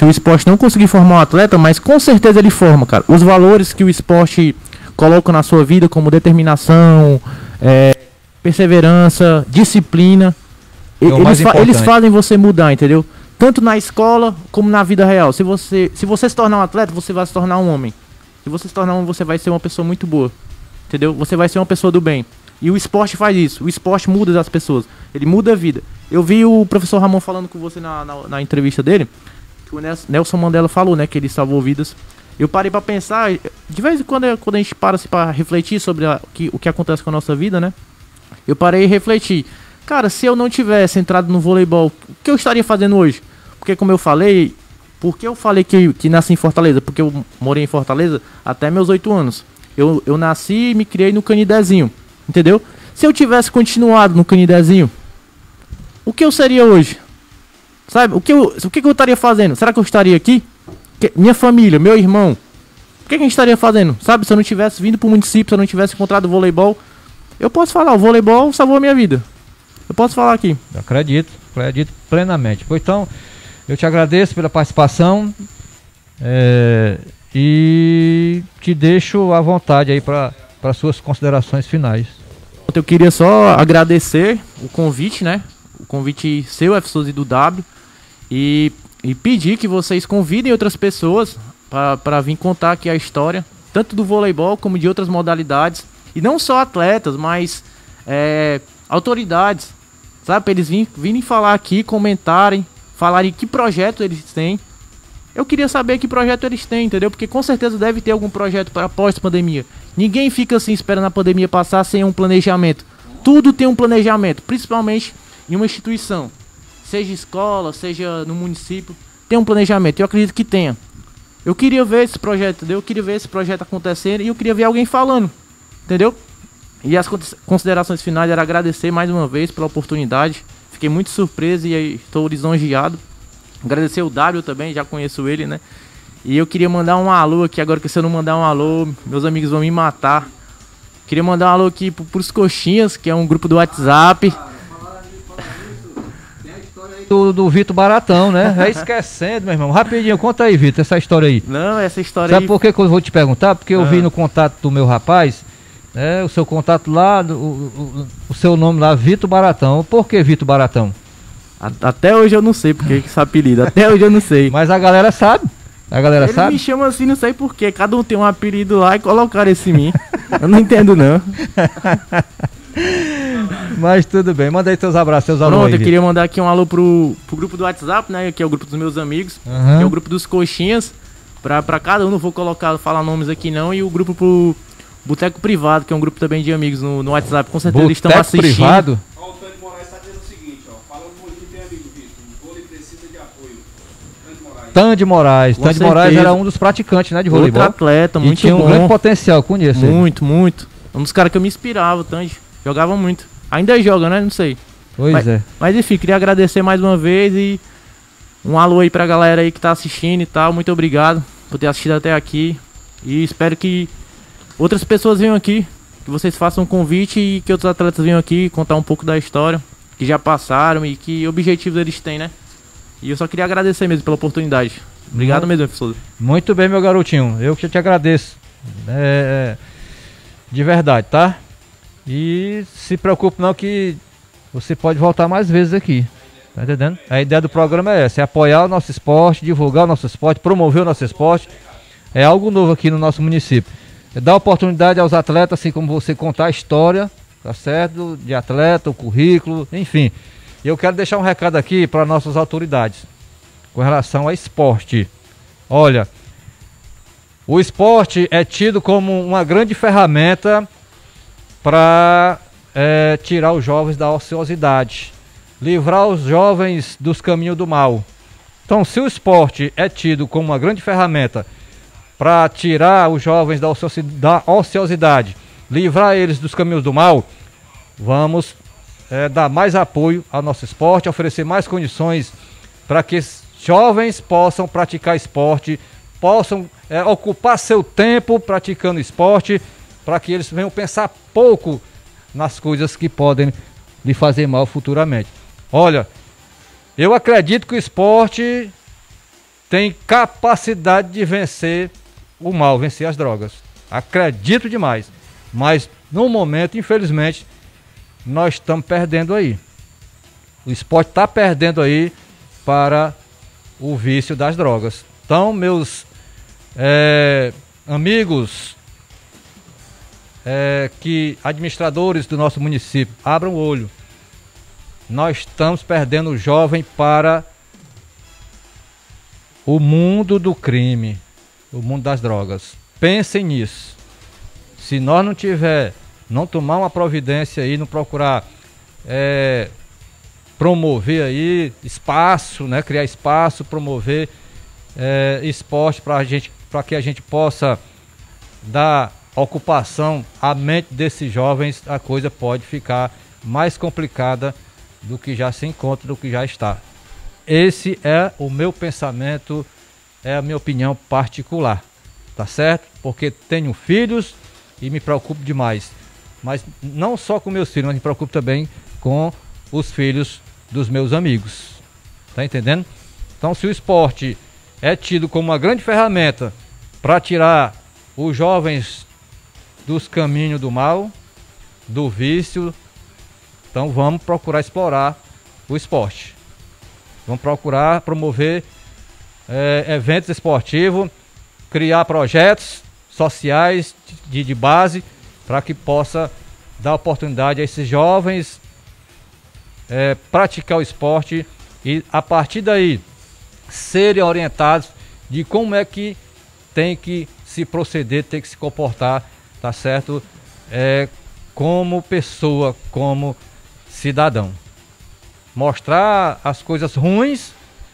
o esporte não conseguir formar um atleta, mas com certeza ele forma, cara. Os valores que o esporte coloca na sua vida, como determinação, perseverança, disciplina, eles fazem você mudar, entendeu? Tanto na escola como na vida real. Se você se tornar um atleta, você vai se tornar um homem. Se você se tornar um homem, você vai ser uma pessoa muito boa, entendeu? Você vai ser uma pessoa do bem. E o esporte faz isso. O esporte muda as pessoas. Ele muda a vida. Eu vi o professor Ramon falando com você na entrevista dele, que o Nelson Mandela falou, né, que ele salvou vidas. Eu parei pra pensar, de vez em quando a gente para assim, pra refletir sobre o que acontece com a nossa vida, né? Eu parei e refleti. Cara, se eu não tivesse entrado no voleibol, o que eu estaria fazendo hoje? Porque como eu falei, porque eu falei que nasci em Fortaleza? Porque eu morei em Fortaleza até meus 8 anos. Eu nasci e me criei no Canidezinho, entendeu? Se eu tivesse continuado no Canidezinho, o que eu seria hoje? Sabe? O que eu estaria fazendo? Será que eu estaria aqui? Minha família, meu irmão, o que a gente estaria fazendo? Sabe? Se eu não tivesse vindo pro município, se eu não tivesse encontrado o voleibol, eu posso falar, o voleibol salvou a minha vida. Eu posso falar aqui. Eu acredito plenamente. Então, eu te agradeço pela participação e te deixo à vontade aí para suas considerações finais. Eu queria só agradecer o convite, né? O convite seu, F. Souza e do W, e pedir que vocês convidem outras pessoas para vir contar aqui a história, tanto do voleibol como de outras modalidades, e não só atletas, mas autoridades, sabe? Para eles virem falar aqui, comentarem, falarem que projeto eles têm. Eu queria saber que projeto eles têm, entendeu? Porque com certeza deve ter algum projeto para pós-pandemia. Ninguém fica assim esperando a pandemia passar sem um planejamento. Tudo tem um planejamento, principalmente em uma instituição. Seja escola, seja no município, tem um planejamento. Eu acredito que tenha. Eu queria ver esse projeto, entendeu? Eu queria ver esse projeto acontecendo e eu queria ver alguém falando, entendeu? E as considerações finais era agradecer mais uma vez pela oportunidade. Fiquei muito surpreso e estou lisonjeado. Agradecer o W também, já conheço ele, né? E eu queria mandar um alô aqui, agora que se eu não mandar um alô, meus amigos vão me matar. Queria mandar um alô aqui pros Coxinhas, que é um grupo do WhatsApp. Do Vitor Baratão, né? É esquecendo, meu irmão. Rapidinho, conta aí, Vitor, essa história aí. Não, essa história Sabe por que eu vou te perguntar? Porque eu vi no contato do meu rapaz, o seu contato lá, o seu nome lá, Vitor Baratão. Por que Vitor Baratão? Até hoje eu não sei porque esse apelido, até hoje eu não sei. Mas a galera sabe. A galera Ele sabe? me chama assim, não sei porquê. Cada um tem um apelido lá e colocaram esse em mim. Eu não entendo, não. Mas tudo bem, manda aí teus abraços, teus alô aí. Pronto, eu queria mandar aqui um alô pro grupo do WhatsApp, né? Que é o grupo dos meus amigos, que é o grupo dos Coxinhas. Pra cada um, não vou falar nomes aqui não. E o grupo pro Boteco Privado, que é um grupo também de amigos no WhatsApp. Com certeza eles estão assistindo. Privado? Ó, o Tânio Moraes está dizendo o seguinte, ó. Fala um pouquinho, tem amigo, Vitor. O vôlei precisa de apoio. Tânio Moraes. Tânio Moraes era um dos praticantes, né, de voleibol. Outro atleta, muito bom. E tinha um grande potencial, conheço ele. Muito. Um dos caras que eu me inspirava, o Tânio. Jogava muito. Ainda joga, né? Não sei. Mas enfim, queria agradecer mais uma vez e um alô aí pra galera aí que tá assistindo e tal. Muito obrigado por ter assistido até aqui. E espero que outras pessoas venham aqui, que vocês façam um convite e que outros atletas venham aqui contar um pouco da história, que já passaram e que objetivos eles têm, né? E eu só queria agradecer mesmo pela oportunidade. Obrigado mesmo, professor. Muito bem, meu garotinho. Eu que te agradeço. De verdade, tá? E se preocupe não que você pode voltar mais vezes aqui. Tá entendendo? A ideia do programa é essa, é apoiar o nosso esporte, divulgar o nosso esporte, promover o nosso esporte. É algo novo aqui no nosso município. É dar oportunidade aos atletas, assim como você contar a história, tá certo? De atleta, o currículo, enfim. E eu quero deixar um recado aqui para nossas autoridades com relação ao esporte. Olha, o esporte é tido como uma grande ferramenta para tirar os jovens da ociosidade, livrar os jovens dos caminhos do mal. Então, se o esporte é tido como uma grande ferramenta para tirar os jovens da ociosidade, livrar eles dos caminhos do mal, vamos dar mais apoio ao nosso esporte, oferecer mais condições para que jovens possam praticar esporte, possam ocupar seu tempo praticando esporte, para que eles venham pensar pouco nas coisas que podem lhe fazer mal futuramente. Olha, eu acredito que o esporte tem capacidade de vencer o mal, vencer as drogas. Acredito demais. Mas no momento, infelizmente, nós estamos perdendo aí. O esporte está perdendo aí para o vício das drogas. Então, meus amigos, administradores do nosso município, abram o olho. Nós estamos perdendo o jovem para o mundo do crime, o mundo das drogas. Pensem nisso. Se nós não tomar uma providência aí, não procurar promover aí espaço, né, criar espaço, promover esporte para que a gente possa dar ocupação à mente desses jovens, a coisa pode ficar mais complicada do que já se encontra, do que já está. Esse é o meu pensamento, é a minha opinião particular, tá certo? Porque tenho filhos e me preocupo demais. Mas não só com meus filhos, mas me preocupo também com os filhos dos meus amigos. Tá entendendo? Então, se o esporte é tido como uma grande ferramenta para tirar os jovens dos caminhos do mal, do vício, então vamos procurar explorar o esporte. Vamos procurar promover eventos esportivos, criar projetos sociais de base para que possa dar oportunidade a esses jovens praticar o esporte e a partir daí serem orientados de como é que tem que se proceder, tem que se comportar, tá certo? Como pessoa, como cidadão. Mostrar as coisas ruins,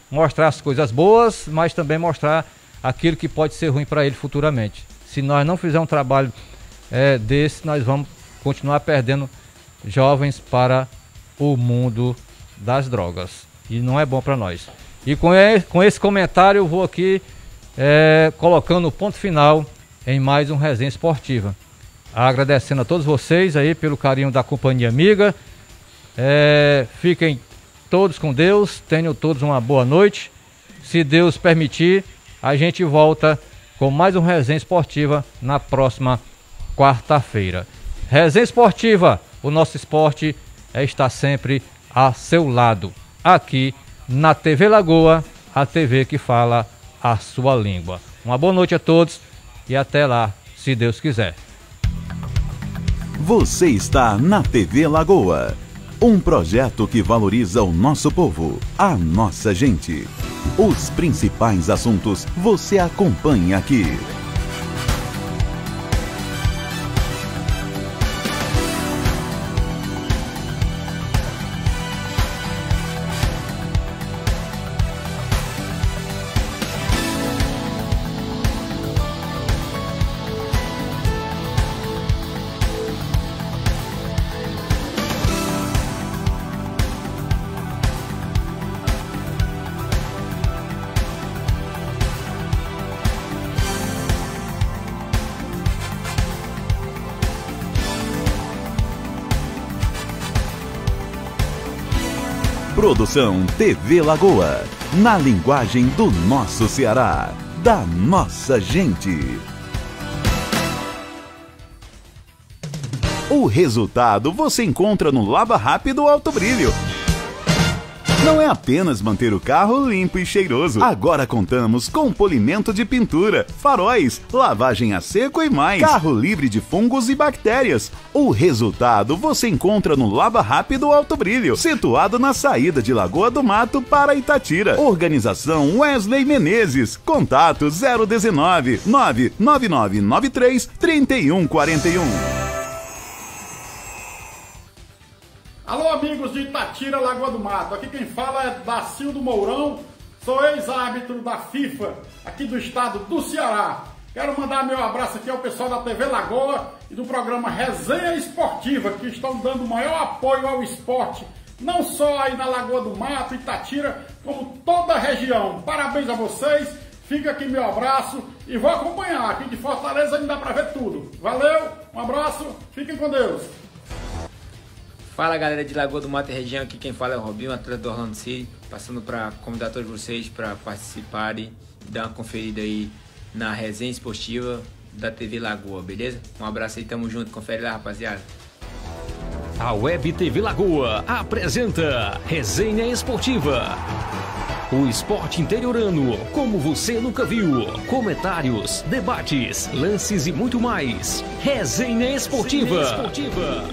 mostrar as coisas boas, mas também mostrar aquilo que pode ser ruim para ele futuramente. Se nós não fizermos um trabalho desse, nós vamos continuar perdendo jovens para o mundo das drogas. E não é bom para nós. E com esse comentário eu vou aqui colocando o ponto final em mais um Resenha Esportiva. Agradecendo a todos vocês aí pelo carinho da companhia amiga. Fiquem todos com Deus, tenham todos uma boa noite. Se Deus permitir, a gente volta com mais um Resenha Esportiva na próxima quarta-feira. Resenha Esportiva, o nosso esporte está sempre a seu lado, aqui na TV Lagoa, a TV que fala a sua língua. Uma boa noite a todos e até lá, se Deus quiser. Você está na TV Lagoa, um projeto que valoriza o nosso povo, a nossa gente. Os principais assuntos você acompanha aqui. Produção TV Lagoa, na linguagem do nosso Ceará, da nossa gente. O resultado você encontra no Lava Rápido Alto Brilho. Não é apenas manter o carro limpo e cheiroso. Agora contamos com polimento de pintura, faróis, lavagem a seco e mais. Carro livre de fungos e bactérias. O resultado você encontra no Lava Rápido Alto Brilho, situado na saída de Lagoa do Mato para Itatira. Organização Wesley Menezes. Contato 019 99993 3141. Alô, amigos de Itatira, Lagoa do Mato. Aqui quem fala é Dacildo Mourão, sou ex-árbitro da FIFA aqui do estado do Ceará. Quero mandar meu abraço aqui ao pessoal da TV Lagoa e do programa Resenha Esportiva, que estão dando o maior apoio ao esporte, não só aí na Lagoa do Mato, Itatira, como toda a região. Parabéns a vocês, fica aqui meu abraço e vou acompanhar. Aqui de Fortaleza ainda dá pra ver tudo. Valeu, um abraço, fiquem com Deus. Fala galera de Lagoa do Mato e região, aqui quem fala é o Robinho, atleta do Orlando City, passando para convidar todos vocês para participarem e dar uma conferida aí na resenha esportiva da TV Lagoa, beleza? Um abraço aí, tamo junto, confere lá rapaziada. A Web TV Lagoa apresenta Resenha Esportiva. O esporte interiorano como você nunca viu. Comentários, debates, lances e muito mais. Resenha Esportiva.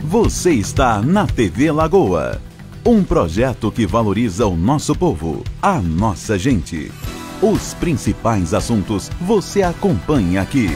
Você está na TV Lagoa, um projeto que valoriza o nosso povo, a nossa gente. Os principais assuntos você acompanha aqui.